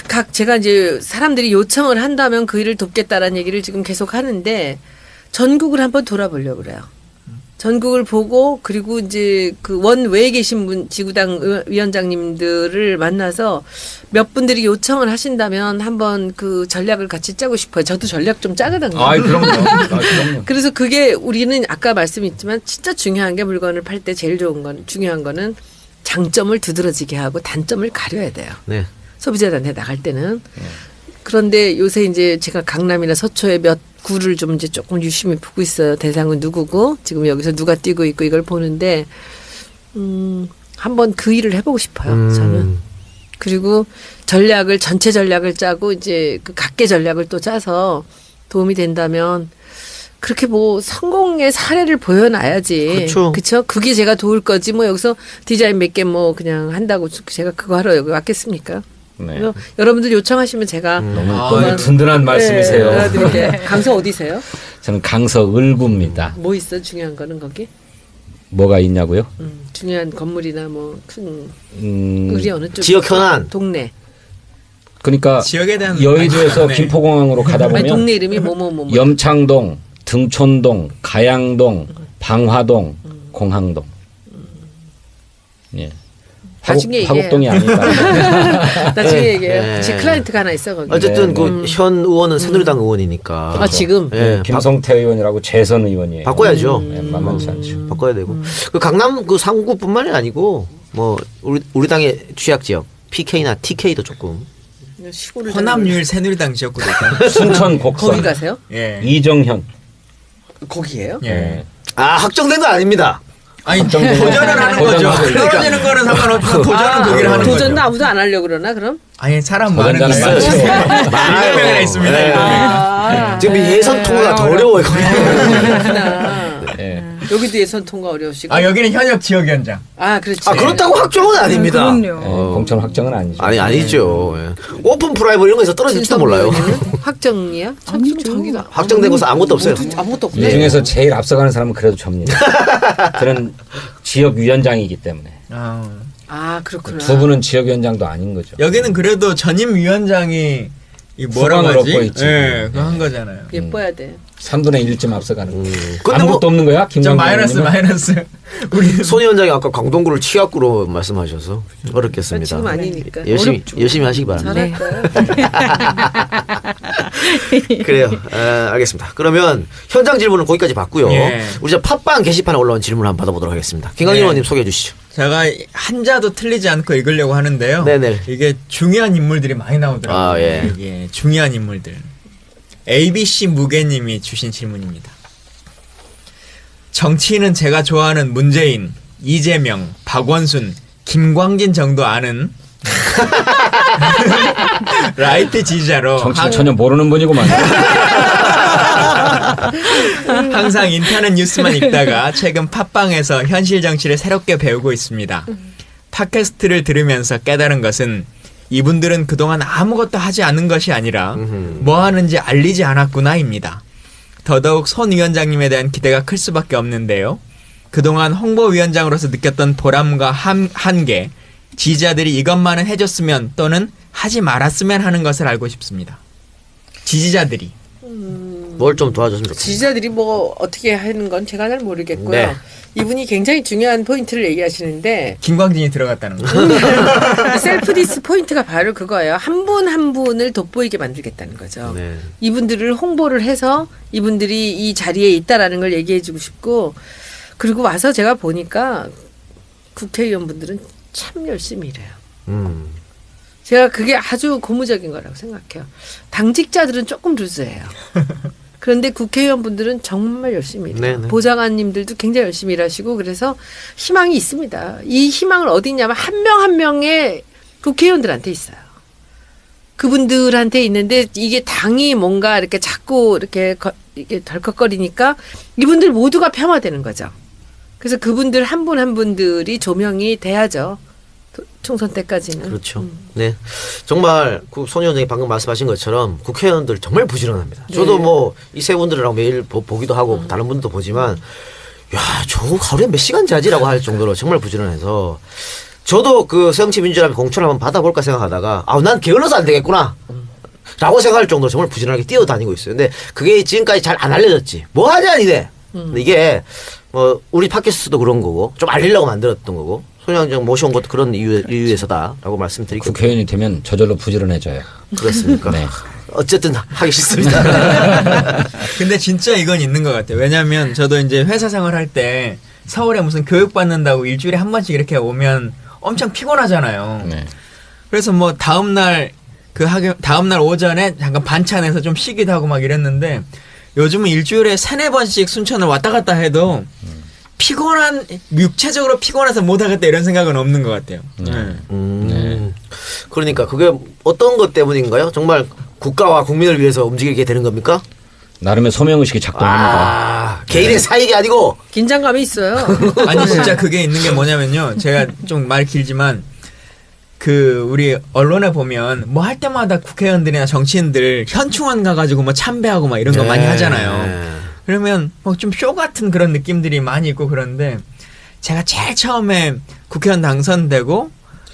각 제가 이제 사람들이 요청을 한다면 그 일을 돕겠다라는 얘기를 지금 계속 하는데 전국을 한번 돌아보려고 그래요. 전국을 보고 그리고 이제 그 원외에 계신 분 지구당 위원장님들을 만나서 몇 분들이 요청을 하신다면 한번 그 전략을 같이 짜고 싶어요. 저도 전략 좀 짜거든요. 그럼요. 그래서 그게 우리는 아까 말씀했지만 진짜 중요한 게 물건을 팔 때 제일 중요한 거는 장점을 두드러지게 하고 단점을 가려야 돼요. 네. 소비자단에 나갈 때는. 그런데 요새 이제 제가 강남이나 서초에 몇 구를 좀 이제 조금 유심히 보고 있어요. 대상은 누구고 지금 여기서 누가 뛰고 있고 이걸 보는데 한번 그 일을 해보고 싶어요. 저는. 그리고 전체 전략을 짜고 이제 그 각계 전략을 또 짜서 도움이 된다면 그렇게 뭐 성공의 사례를 보여놔야지. 그렇죠. 그게 제가 도울 거지. 뭐 여기서 디자인 몇 개 뭐 그냥 한다고 제가 그거 하러 여기 왔겠습니까? 네. 여러분들 요청하시면 제가 너무 든든한 말씀이세요. 네, 강서 어디세요? 저는 강서 을구입니다. 뭐 있어 중요한 거는 거기? 뭐가 있냐고요? 중요한 건물이나 뭐 큰 음, 을이 어느 쪽? 지역 현안. 동네. 그러니까 지역에 대한 여의도에서 네. 김포공항으로 가다 아니 보면 동네 이름이 뭐뭐뭐. 염창동, 등촌동, 가양동, 방화동, 공항동. 예. 나중에 얘기해요. 화곡동이 아닐까. 나중에 네. 얘기해요. 네. 제 클라이언트가 하나 있어 거기. 어쨌든 네, 그 현 의원은 새누리당 의원이니까. 아 지금. 예. 김성태 의원이라고 재선 의원이에요. 바꿔야죠. 네, 만만치 않죠. 바꿔야 되고. 그 강남 그 상구뿐만이 아니고 뭐 우리 당의 취약 지역 PK나 TK도 조금. 시골을 호남 유일 새누리당 지역구도 있잖아요. 순천 곡성. 거기 가세요? 예. 이정현. 거기에요? 예. 아 확정된 거 아닙니다. 아니 확정된 도전을 하는 거죠. 도전하고 떨어지는 거는 상관없지만 도전은 거기를 하는 도전도 거죠. 아무도 안 하려고 그러나 그럼? 아니 사람 많은 게 도전자는 있어요. 많죠. 일곱 명이나 있습니다. 네. 일곱 명. 아, 지금 예선 통과가 더 어려워요. 거기. 그렇구나. 예. 여기도 예선 통과 어려우시고. 아 여기는 현역 지역위원장. 아 그렇지. 아 그렇다고 확정은 아닙니다. 그럼요. 공천 확정은 아니죠. 아니죠. 예. 오픈 프라이브 이런 거에서 떨어질지도 몰라요. 확정이야? 아니죠. 저기가 확정되고서 아무것도 없어요. 아무것도 이 없네. 중에서 제일 앞서가는 사람은 그래도 접니다. 저는 지역위원장이기 때문에. 아 그렇구나. 두 분은 지역위원장도 아닌 거죠. 여기는 그래도 전임 위원장이 이 뭐라고 후광을 하지? 얻고 있지. 예, 그거 한 거잖아요. 예뻐야 돼. 3분의 1쯤 앞서가는 거. 근데 아무것도 없는 거야? 좀 김광진 마이너스 의원님은? 마이너스. 우리 손 위원장이 아까 강동구를 취약구로 말씀하셔서 어렵겠습니다. 지금 아니니까. 열심히 하시기 바랍니다. 잘할 거야. 그래요. 알겠습니다. 그러면 현장 질문은 거기까지 봤고요. 예. 우리 저 팟빵 게시판에 올라온 질문을 한번 받아보도록 하겠습니다. 김광진 네. 의원님 소개해 주시죠. 제가 한자도 틀리지 않고 읽으려고 하는데요. 네네. 이게 중요한 인물들이 많이 나오더라고요. 아, 예. 이게 중요한 인물들. ABC 무게님이 주신 질문입니다. 정치인은 제가 좋아하는 문재인, 이재명, 박원순, 김광진 정도 아는 라이트 지지자로 정치 전혀 모르는 분이구만. 항상 인터넷 뉴스만 읽다가 최근 팟빵에서 현실 정치를 새롭게 배우고 있습니다. 팟캐스트를 들으면서 깨달은 것은 이분들은 그동안 아무것도 하지 않은 것이 아니라 뭐 하는지 알리지 않았구나입니다. 더더욱 손 위원장님에 대한 기대가 클 수밖에 없는데요. 그동안 홍보위원장으로서 느꼈던 보람과 한계, 지지자들이 이것만은 해줬으면 또는 하지 말았으면 하는 것을 알고 싶습니다. 지지자들이. 뭘 좀 도와줬으면 좋겠어요. 지지자들이 뭐 어떻게 하는 건 제가 잘 모르겠고요. 네. 이분이 굉장히 중요한 포인트를 얘기하시는데 김광진이 들어갔다는 거. 셀프 디스 포인트가 바로 그거예요. 한 분 한 분을 돋보이게 만들겠다는 거죠. 네. 이분들을 홍보를 해서 이분들이 이 자리에 있다라는 걸 얘기해주고 싶고, 그리고 와서 제가 보니까 국회의원분들은 참 열심히 일해요. 제가 그게 아주 고무적인 거라고 생각해요. 당직자들은 조금 루즈해요. 그런데 국회의원분들은 정말 열심히 일해요. 네네. 보좌관님들도 굉장히 열심히 일하시고, 그래서 희망이 있습니다. 이 희망을 어디 있냐면 한 명 한 명의 국회의원들한테 있어요. 그분들한테 있는데, 이게 당이 뭔가 이렇게 자꾸 이렇게 덜컥거리니까 이분들 모두가 폄하되는 거죠. 그래서 그분들 한 분 한 분들이 조명이 돼야죠. 총선 때까지는. 그렇죠. 네. 정말 손 위원장이 방금 말씀하신 것처럼 국회의원들 정말 부지런합니다. 저도 네. 뭐 이 세 분들이랑 매일 보기도 하고 다른 분들도 보지만 야, 저 하루에 몇 시간 자지라고 할 정도로 정말 부지런해서 저도 그 새정치민주연합 공천을 한번 받아볼까 생각하다가 난 게을러서 안 되겠구나 라고 생각할 정도로 정말 부지런하게 뛰어다니고 있어요. 근데 그게 지금까지 잘 안 알려졌지. 뭐 하냐 니네. 근데 이게 뭐 우리 팟캐스트도 그런 거고 좀 알리려고 만들었던 거고 손영정 모셔온 것도 그런 이유에서다라고 말씀드리고 국회의원이 되면 저절로 부지런해져요. 그렇습니까? 네. 어쨌든 하기 싫습니다. 근데 진짜 이건 있는 것 같아요. 왜냐하면 저도 이제 회사 생활할 때 서울에 무슨 교육 받는다고 일주일에 한 번씩 이렇게 오면 엄청 피곤하잖아요. 네. 그래서 뭐 다음날 오전에 잠깐 반찬해서 좀 쉬기도 하고 막 이랬는데 요즘은 일주일에 3-4번씩 순천을 왔다 갔다 해도 육체적으로 피곤해서 못하겠다 이런 생각은 없는 것 같아요. 네. 그러니까 그게 어떤 것 때문인가요? 정말 국가와 국민을 위해서 움직이게 되는 겁니까? 나름의 소명의식이 작동합니다. 개인의 사익이 아니고 긴장감이 있어요. 아니 진짜 그게 있는 게 뭐냐면요. 제가 좀 말 길지만 우리 언론에 보면 뭐 할 때마다 국회의원들이나 정치인들 현충원 가가지고 뭐 참배하고 막 이런 거 많이 하잖아요. 그러면 뭐 좀 쇼 같은 그런 느낌들이 많이 있고 그런데 제가 제일 처음에 국회의원 당선되고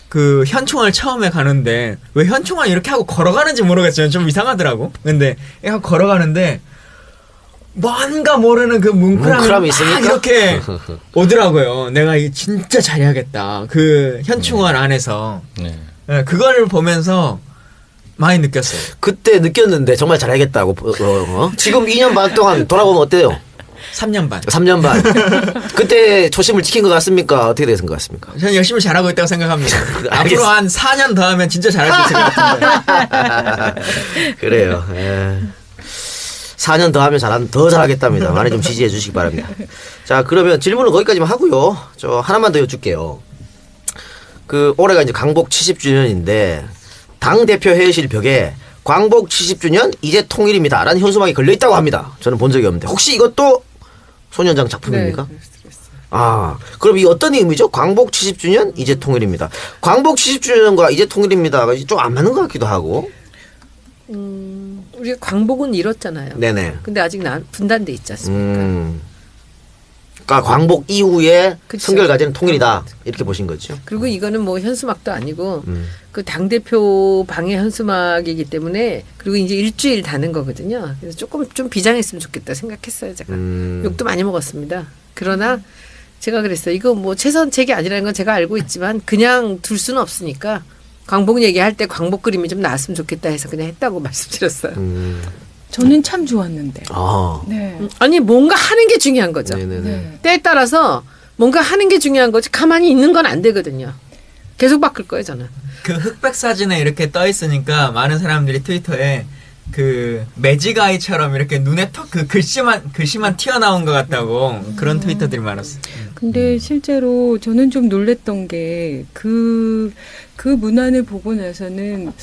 그 현충원을 처음에 가는데 왜 현충원 이렇게 하고 걸어가는지 모르겠어요. 좀 이상하더라고. 근데 이렇게 걸어가는데 뭔가 모르는 그 뭉클함이 있으니까 이렇게 오더라고요. 내가 이게 진짜 잘해야겠다. 그 현충원 안에서 네, 그걸 보면서 많이 느꼈어요. 그때 느꼈는데 정말 잘하겠다고. 지금 2년 반 동안 돌아보면 어때요? 3년 반. 3년 반. 그때 초심을 지킨 것 같습니까? 어떻게 되신 것 같습니까? 저는 열심히 잘하고 있다고 생각합니다. 앞으로 한 4년 더 하면 진짜 잘할 수 있을 것 같은데. 그래요. 4년 더 하면 더 잘하겠답니다. 많이 좀 지지해 주시기 바랍니다. 자, 그러면 질문은 거기까지만 하고요. 저 하나만 더 여쭐게요. 올해가 이제 광복 70주년인데 당 대표 회의실 벽에 광복 70주년 이제 통일입니다. 라는 현수막이 걸려 있다고 합니다. 저는 본 적이 없는데 혹시 이것도 손현장 작품입니까? 네, 그럼 이 어떤 의미죠? 광복 70주년 이제 통일입니다. 광복 70주년과 이제 통일입니다가 좀 안 맞는 것 같기도 하고. 우리가 광복은 이뤘잖아요. 네네. 근데 아직 분단돼 있지 않습니까? 그러니까 광복 이후에 그쵸. 성결과제는 통일이다 이렇게 보신 거죠. 그리고 이거는 뭐 현수막도 아니고 그 당대표 방해 현수막이기 때문에 그리고 이제 일주일 다는 거거든요. 그래서 조금 좀 비장했으면 좋겠다 생각했어요. 제가 욕도 많이 먹었습니다. 그러나 제가 그랬어요. 이거 뭐 최선책이 아니라는 건 제가 알고 있지만 그냥 둘 수는 없으니까 광복 얘기할 때 광복 그림이 좀 나왔으면 좋겠다 해서 그냥 했다고 말씀드렸어요. 저는 참 좋았는데. 네. 아니 뭔가 하는 게 중요한 거죠. 네네네. 네. 때에 따라서 뭔가 하는 게 중요한 거지 가만히 있는 건 안 되거든요. 계속 바꿀 거예요 저는. 그 흑백 사진에 이렇게 떠 있으니까 많은 사람들이 트위터에 그 매직아이처럼 이렇게 눈에 턱 그 글씨만 튀어나온 것 같다고 그런 트위터들이 많았어요. 근데 실제로 저는 좀 놀랬던 게 그 문안을 보고 나서는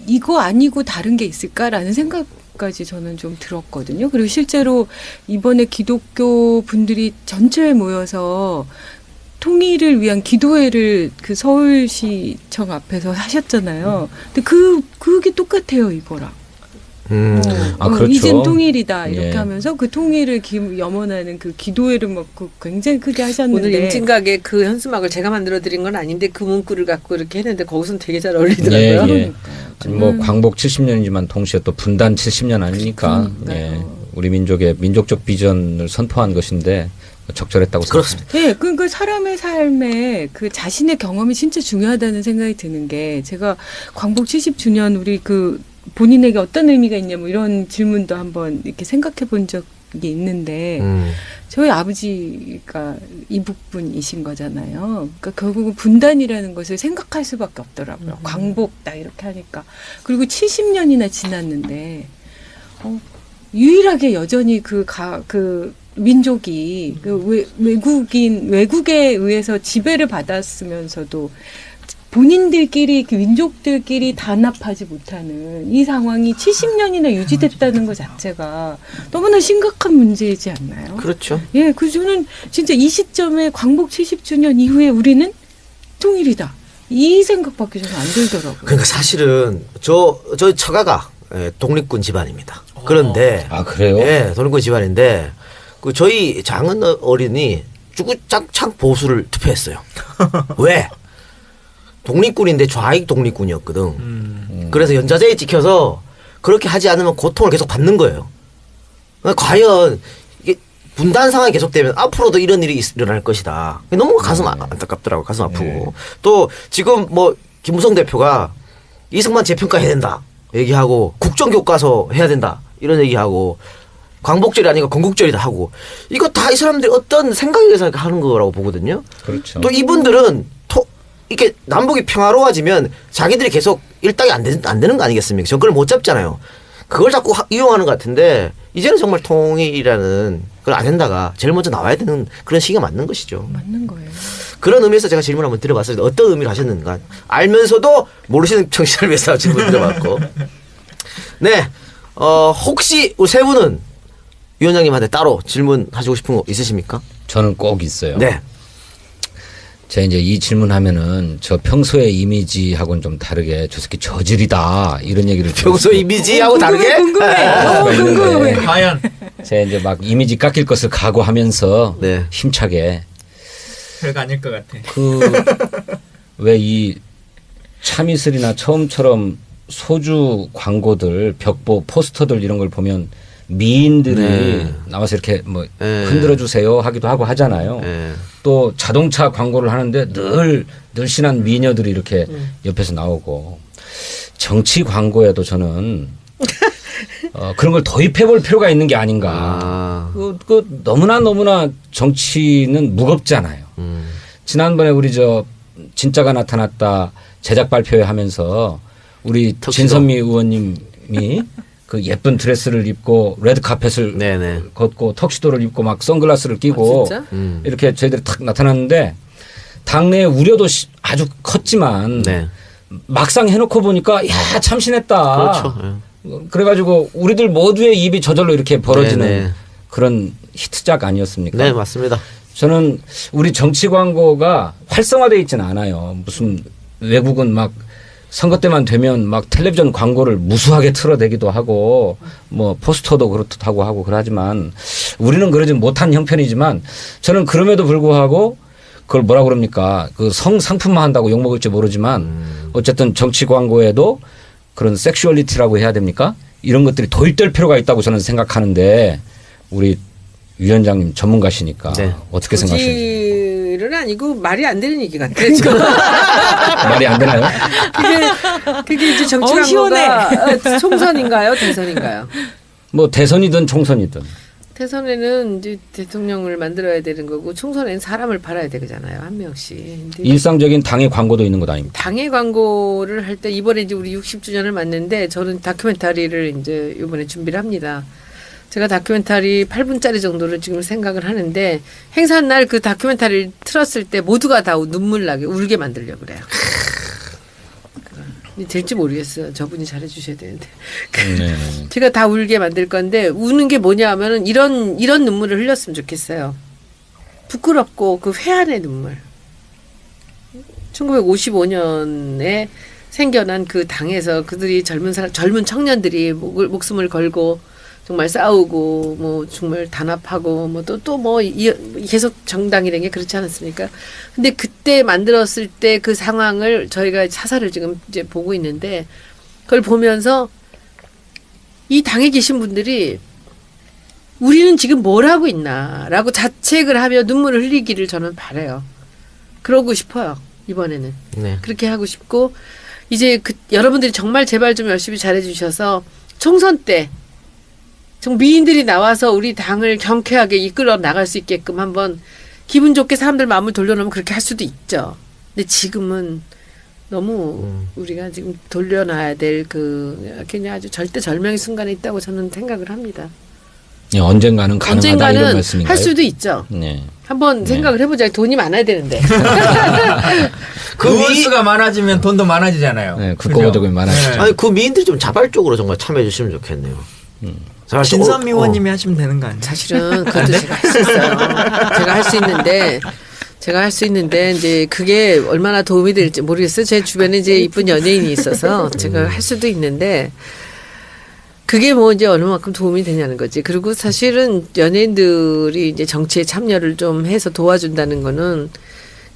이거 아니고 다른 게 있을까라는 생각까지 저는 좀 들었거든요. 그리고 실제로 이번에 기독교 분들이 전체에 모여서 통일을 위한 기도회를 그 서울시청 앞에서 하셨잖아요. 근데 그게 똑같아요, 이거랑. 그렇죠. 이젠 통일이다 이렇게 예. 하면서 그 통일을 염원하는 그 기도회를 막 굉장히 크게 하셨는데 오늘 임진각에 그 현수막을 제가 만들어 드린 건 아닌데 그 문구를 갖고 이렇게 했는데 거기서는 되게 잘 어울리더라고요. 예, 예. 그러니까요. 뭐 광복 70년이지만 동시에 또 분단 70년 아닙니까? 예. 우리 민족의 민족적 비전을 선포한 것인데 적절했다고 생각합니다. 네, 그 사람의 삶에 그 자신의 경험이 진짜 중요하다는 생각이 드는 게 제가 광복 70주년 우리 그 본인에게 어떤 의미가 있냐 뭐 이런 질문도 한번 이렇게 생각해 본 적이 있는데 저희 아버지가 이북분이신 거잖아요. 그러니까 결국은 분단이라는 것을 생각할 수밖에 없더라고요. 광복 딱 이렇게 하니까. 그리고 70년이나 지났는데 유일하게 여전히 그 민족이 그 외국에 의해서 지배를 받았으면서도 본인들끼리 그 민족들끼리 단합하지 못하는 이 상황이 70년이나 유지됐다는 것 자체가 너무나 심각한 문제이지 않나요? 그렇죠. 예, 그 저는 진짜 이 시점에 광복 70주년 이후에 우리는 통일이다. 이 생각밖에 저는 안 들더라고요. 그러니까 사실은 저희 처가가 독립군 집안입니다. 그런데 아, 그래요? 예, 독립군 집안인데 그 저희 장은 어린이 주구장창 보수를 투표했어요. 왜? 독립군인데 좌익 독립군이었거든. 그래서 연좌제에 찍혀서 그렇게 하지 않으면 고통을 계속 받는 거예요. 그러니까 과연 이게 분단 상황이 계속되면 앞으로도 이런 일이 일어날 것이다. 너무 가슴 안타깝더라고. 가슴 아프고. 또 지금 뭐 김무성 대표가 이승만 재평가해야 된다 얘기하고 국정교과서 해야 된다 이런 얘기하고 광복절이 아니고 건국절이다 하고 이거 다 이 사람들이 어떤 생각에 의해서 하는 거라고 보거든요. 그렇죠. 또 이분들은 이렇게 남북이 평화로워지면 자기들이 계속 일당이 안 되는 거 아니겠습니까? 정권을 못 잡잖아요. 그걸 자꾸 이용하는 것 같은데 이제는 정말 통일이라는 그런 아젠다가 제일 먼저 나와야 되는 그런 시기가 맞는 것이죠. 맞는 거예요. 그런 의미에서 제가 질문 한번 드려봤어요. 어떤 의미를 하셨는가. 알면서도 모르시는 청취자를 위해서 질문 드려봤고. 네. 혹시 우리 세 분은 위원장님한테 따로 질문하시고 싶은 거 있으십니까? 저는 꼭 있어요. 네. 제가 이제 이 질문하면은 저 평소의 이미지하고는 좀 다르게 저 새끼 저질이다 이런 얘기를 평소 이미지하고 다르게? 궁금해. 과연 제가 이제 막 이미지 깎일 것을 각오하면서 네. 힘차게 별거 아닐 것 같아. 왜 이 참이슬이나 처음처럼 소주 광고들 벽보 포스터들 이런 걸 보면 미인들이 네. 나와서 이렇게 뭐 네. 흔들어 주세요 하기도 하고 하잖아요. 네. 또 자동차 광고를 하는데 늘 늘씬한 미녀들이 이렇게 옆에서 나오고 정치 광고에도 저는 그런 걸 도입해 볼 필요가 있는 게 아닌가. 그 너무나 정치는 무겁잖아요. 지난번에 우리 저 진짜가 나타났다 제작 발표회 하면서 우리 턱시도. 진선미 의원님이 그 예쁜 드레스를 입고 레드 카펫을 네네. 걷고 턱시도를 입고 막 선글라스를 끼고 진짜? 이렇게 저희들이 탁 나타났는데 당내의 우려도 아주 컸지만 네. 막상 해놓고 보니까 야 참신했다. 그렇죠. 그래가지고 우리들 모두의 입이 저절로 이렇게 벌어지는 네네. 그런 히트작 아니었습니까? 네, 맞습니다. 저는 우리 정치 광고가 활성화되어 있지는 않아요. 무슨 외국은 막 선거 때만 되면 막 텔레비전 광고를 무수하게 틀어대기도 하고 뭐 포스터도 그렇다고 하고 그러지만 우리는 그러지 못한 형편이지만 저는 그럼에도 불구하고 그걸 뭐라 그럽니까? 그 성상품화 한다고 욕먹을지 모르지만 어쨌든 정치 광고에도 그런 섹슈얼리티라고 해야 됩니까? 이런 것들이 도입될 필요가 있다고 저는 생각하는데 우리 위원장님 전문가시니까 네. 어떻게 생각하시는지. 고지는 아니고 말이 안 되는 얘기 같아요. 지금. 말이 안 되나요? 그게 이제 정치 시원해. 광고가 총선인가요? 대선인가요? 뭐 대선이든 총선이든. 대선에는 이제 대통령을 만들어야 되는 거고 총선에는 사람을 팔아야 되잖아요. 한 명씩. 근데 일상적인 당의 광고도 있는 것 아닙니까? 당의 광고를 할 때 이번에 이제 우리 60주년을 맞는데 저는 다큐멘터리를 이제 이번에 준비를 합니다. 제가 다큐멘터리 8분짜리 정도를 지금 생각을 하는데 행사 날 그 다큐멘터리를 틀었을 때 모두가 다 눈물 나게 울게 만들려고 그래요. 될지 모르겠어요. 저분이 잘해주셔야 되는데. 네. 제가 다 울게 만들 건데 우는 게 뭐냐 하면은 이런 눈물을 흘렸으면 좋겠어요. 부끄럽고 그 회한의 눈물. 1955년에 생겨난 그 당에서 그들이 젊은 청년들이 목숨을 걸고 정말 싸우고 뭐 정말 단합하고 뭐 또 뭐 계속 정당이라는 게 그렇지 않았습니까? 근데 그때 만들었을 때 그 상황을 저희가 사사를 지금 이제 보고 있는데 그걸 보면서 이 당에 계신 분들이 우리는 지금 뭘 하고 있나라고 자책을 하며 눈물을 흘리기를 저는 바라요. 그러고 싶어요. 이번에는. 네. 그렇게 하고 싶고 이제 여러분들이 정말 제발 좀 열심히 잘해 주셔서 총선 때 정 미인들이 나와서 우리 당을 경쾌하게 이끌어 나갈 수 있게끔 한번 기분 좋게 사람들 마음을 돌려놓으면 그렇게 할 수도 있죠. 근데 지금은 너무 우리가 지금 돌려놔야 될 그냥 아주 절대절명의 순간에 있다고 저는 생각을 합니다. 네, 언젠가는 가능하다 이런 언젠가는 말씀인가요? 할 수도 있죠. 네. 한번 생각을 해보자. 돈이 많아야 되는데. 그 의원 수가 많아지면 돈도 많아지잖아요. 네, 국고보조금이 그죠? 많아지죠. 네. 아니 그 미인들이 좀 자발적으로 정말 참여해 주시면 좋겠네요. 자발적으로. 진선미 의원님이 하시면 되는 거 아니에요? 사실은 그것도 제가 할 수 있어요. 제가 할 수 있는데 이제 그게 얼마나 도움이 될지 모르겠어요. 제 주변에 이제 이쁜 연예인이 있어서 제가 할 수도 있는데 그게 뭐 이제 얼마만큼 도움이 되냐는 거지. 그리고 사실은 연예인들이 이제 정치에 참여를 좀 해서 도와준다는 거는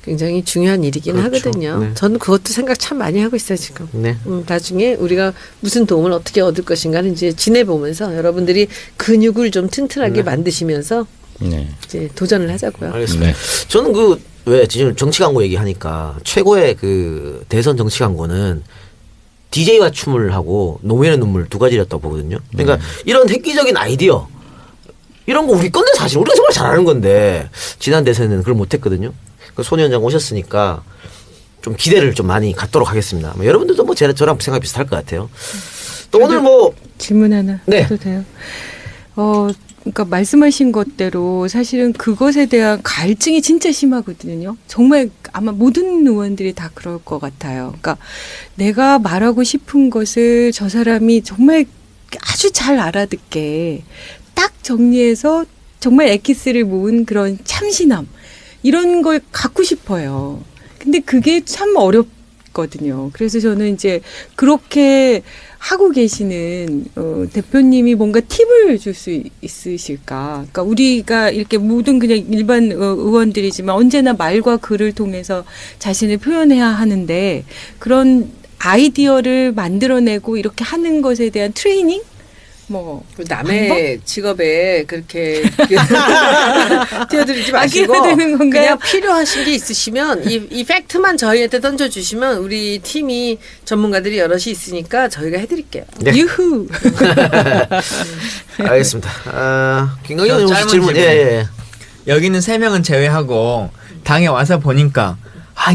굉장히 중요한 일이긴 그렇죠. 하거든요. 네. 저는 그것도 생각 참 많이 하고 있어요, 지금. 네. 나중에 우리가 무슨 도움을 어떻게 얻을 것인가는 이제 지내보면서 여러분들이 근육을 좀 튼튼하게 만드시면서 네. 이제 도전을 하자고요. 알겠습니다. 네. 저는 왜 지금 정치 광고 얘기하니까 최고의 그 대선 정치 광고는 DJ와 춤을 하고 노무현의 눈물 두 가지였다고 보거든요. 그러니까 이런 획기적인 아이디어 이런 거 우리 건데 사실 우리가 정말 잘하는 건데 지난 대선에는 그걸 못했거든요. 그 손위원장 오셨으니까 좀 기대를 좀 많이 갖도록 하겠습니다. 뭐 여러분들도 뭐 저랑 생각 비슷할 것 같아요. 또 오늘 뭐 질문 하나 네. 해도 돼요? 그러니까 말씀하신 것대로 사실은 그것에 대한 갈증이 진짜 심하거든요. 정말 아마 모든 의원들이 다 그럴 것 같아요. 그러니까 내가 말하고 싶은 것을 저 사람이 정말 아주 잘 알아듣게 딱 정리해서 정말 엑기스를 모은 그런 참신함 이런 걸 갖고 싶어요. 근데 그게 참 어렵거든요. 그래서 저는 이제 그렇게 하고 계시는 대표님이 뭔가 팁을 줄 수 있으실까? 그러니까 우리가 이렇게 모든 그냥 일반 의원들이지만 언제나 말과 글을 통해서 자신을 표현해야 하는데 그런 아이디어를 만들어내고 이렇게 하는 것에 대한 트레이닝? 뭐 남의 직업에 그렇게 뛰어들지 마시고 끼어드는 건가요? 그냥 필요하신 게 있으시면 이 팩트만 저희한테 던져주시면 우리 팀이 전문가들이 여럿이 있으니까 저희가 해드릴게요. 네. 유후. 알겠습니다. 김강현 의원 혹시 짧은 질문. 질문. 예. 여기는 3명은 제외하고 당에 와서 보니까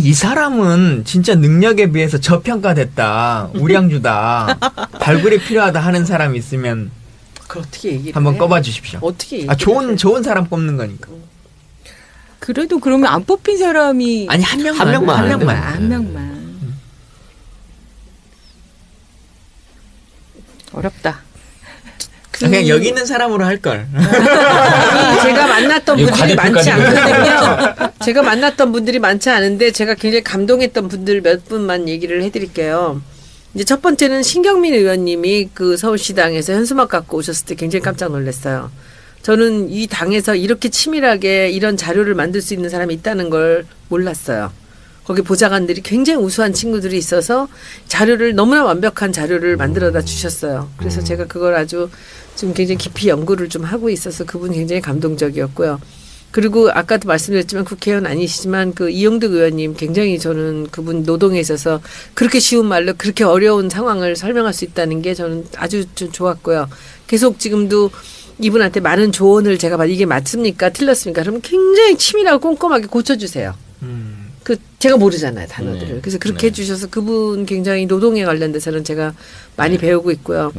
이 사람은 진짜 능력에 비해서 저평가됐다. 우량주다. 발굴이 필요하다 하는 사람이 있으면 그걸 어떻게 얘기를 한번 해? 꼽아 주십시오. 어떻게 얘기를 해? 좋은 사람 뽑는 거니까. 그래도 그러면 안 뽑힌 사람이 아니 한 명만. 한 명만. 한 명만. 한 명만. 어렵다. 그냥 여기 있는 사람으로 할 걸. 제가 만났던 이거 분들이 많지 과대표까지 않거든요. 제가 만났던 분들이 많지 않은데 제가 굉장히 감동했던 분들 몇 분만 얘기를 해드릴게요. 이제 첫 번째는 신경민 의원님이 그 서울시당에서 현수막 갖고 오셨을 때 굉장히 깜짝 놀랐어요. 저는 이 당에서 이렇게 치밀하게 이런 자료를 만들 수 있는 사람이 있다는 걸 몰랐어요. 거기 보좌관들이 굉장히 우수한 친구들이 있어서 자료를 너무나 완벽한 자료를 만들어다 주셨어요. 그래서 제가 그걸 아주 지금 굉장히 깊이 연구를 좀 하고 있어서 그분 굉장히 감동적이었고요. 그리고 아까도 말씀드렸지만 국회의원 아니시지만 그 이용득 의원님 굉장히 저는 그분 노동에 있어서 그렇게 쉬운 말로 그렇게 어려운 상황을 설명할 수 있다는 게 저는 아주 좀 좋았고요. 계속 지금도 이분한테 많은 조언을 제가 받 이게 맞습니까? 틀렸습니까? 그러면 굉장히 치밀하고 꼼꼼하게 고쳐주세요. 그 제가 모르잖아요 단어들을. 그래서 그렇게 해주셔서 그분 굉장히 노동에 관련돼서는 제가 많이 배우고 있고요.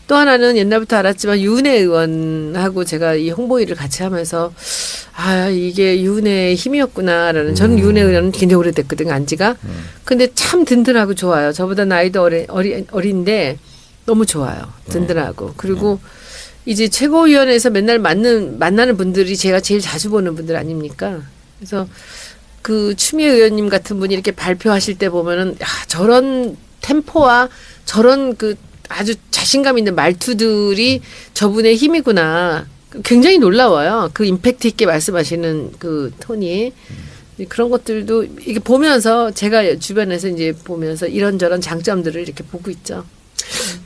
또 하나는 옛날부터 알았지만 유은혜 의원하고 제가 이 홍보 일을 같이 하면서 이게 유은혜의 힘이었구나라는 저는 유은혜 의원은 굉장히 오래됐거든요 안지가. 근데 참 든든하고 좋아요. 저보다 나이도 어린데 너무 좋아요. 든든하고 그리고 이제 최고위원회에서 맨날 만나는 분들이 제가 제일 자주 보는 분들 아닙니까? 그래서 그 추미애 의원님 같은 분이 이렇게 발표하실 때 보면은 저런 템포와 저런 그 아주 자신감 있는 말투들이 저분의 힘이구나. 굉장히 놀라워요. 그 임팩트 있게 말씀하시는 그 톤이. 그런 것들도 이게 보면서 제가 주변에서 이제 보면서 이런저런 장점들을 이렇게 보고 있죠.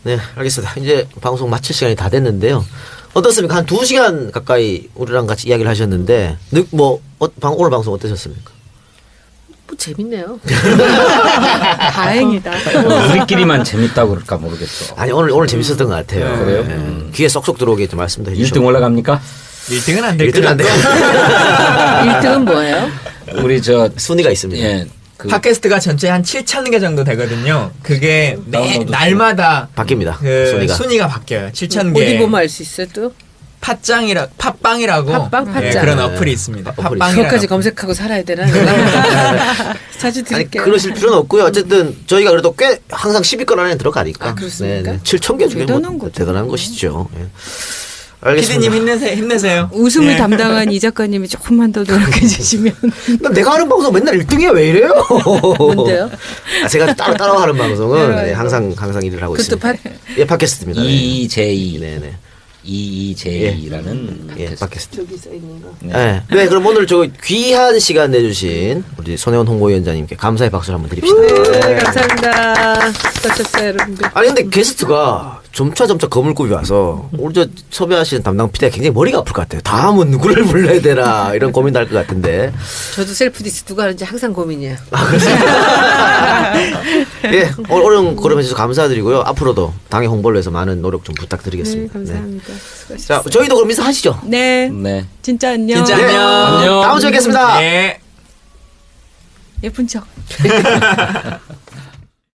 네, 알겠습니다. 이제 방송 마칠 시간이 다 됐는데요. 어떻습니까? 한 2시간 가까이 우리랑 같이 이야기를 하셨는데 오늘 방송 어떠셨습니까? 뭐 재밌네요. 다행이다. 우리끼리만 재밌다고 그럴까 모르겠어. 아니 오늘 재밌었던 것 같아요. 그래요? 네. 귀에 쏙쏙 들어오게 좀 말씀도 해주시고. 1등 올라갑니까? 1등은 안 될 1등 안 거예요. 돼요. 1등은 뭐예요? 우리 저 순위가 있습니다. 예. 그 팟캐스트가 전체 한 7,000개 정도 되거든요. 그게 매 다운로드 날마다 바뀝니다. 그 순위가. 바뀌어요. 7,000개. 어디 보면 알 수 있어요 또? 팟빵이라고 팟빵, 예, 팟짱. 그런 어플이 있습니다. 어플이 팟빵이라는 그것까지 어플. 검색하고 살아야 되나? 자주 아니 드릴게요. 그러실 필요는 없고요. 어쨌든 저희가 그래도 꽤 항상 10위권 안에 들어가니까. 아, 그렇습니까? 7,000개 중에 대단한 거죠. 대단한 것이죠. 예. 알겠습니다. 피디님 힘내세요. 웃음을 예. 담당한 이 작가님이 조금만 더 노력해 주시면. 내가 하는 방송 맨날 1등이야 왜 이래요? 뭔데요? 제가 따로 하는 방송은 네, 네, 항상 일을 하고 그것도 있습니다. 예, 팟캐스트입니다. 네. EJ 네네. EJ라는 예, 팟캐스트. 저기 써 있는 거. 네, 그럼 오늘 저 귀한 시간 내주신 우리 손혜원 홍보위원장님께 감사의 박수를 한번 드립시다. 네, 감사합니다. 수고하셨어요, 여러분들. 아니 근데 게스트가 점차 거물급이 와서 우리 저 섭외하시는 담당 PD가 굉장히 머리가 아플 것 같아요. 다음은 누구를 불러야 되나 이런 고민도 할 것 같은데. 저도 셀프 디스 누가 하는지 항상 고민이에요. 예, 오늘 걸음해주셔서 감사드리고요. 앞으로도 당의 홍보를 위해서 많은 노력 좀 네, 부탁드리겠습니다. 감사합니다. 네. 수고하셨어요. 자, 저희도 그럼 인사하시죠. 네. 네. 진짜 안녕. 진짜 네. 안녕. 다음 주에 뵙겠습니다. 예. 예쁜 척.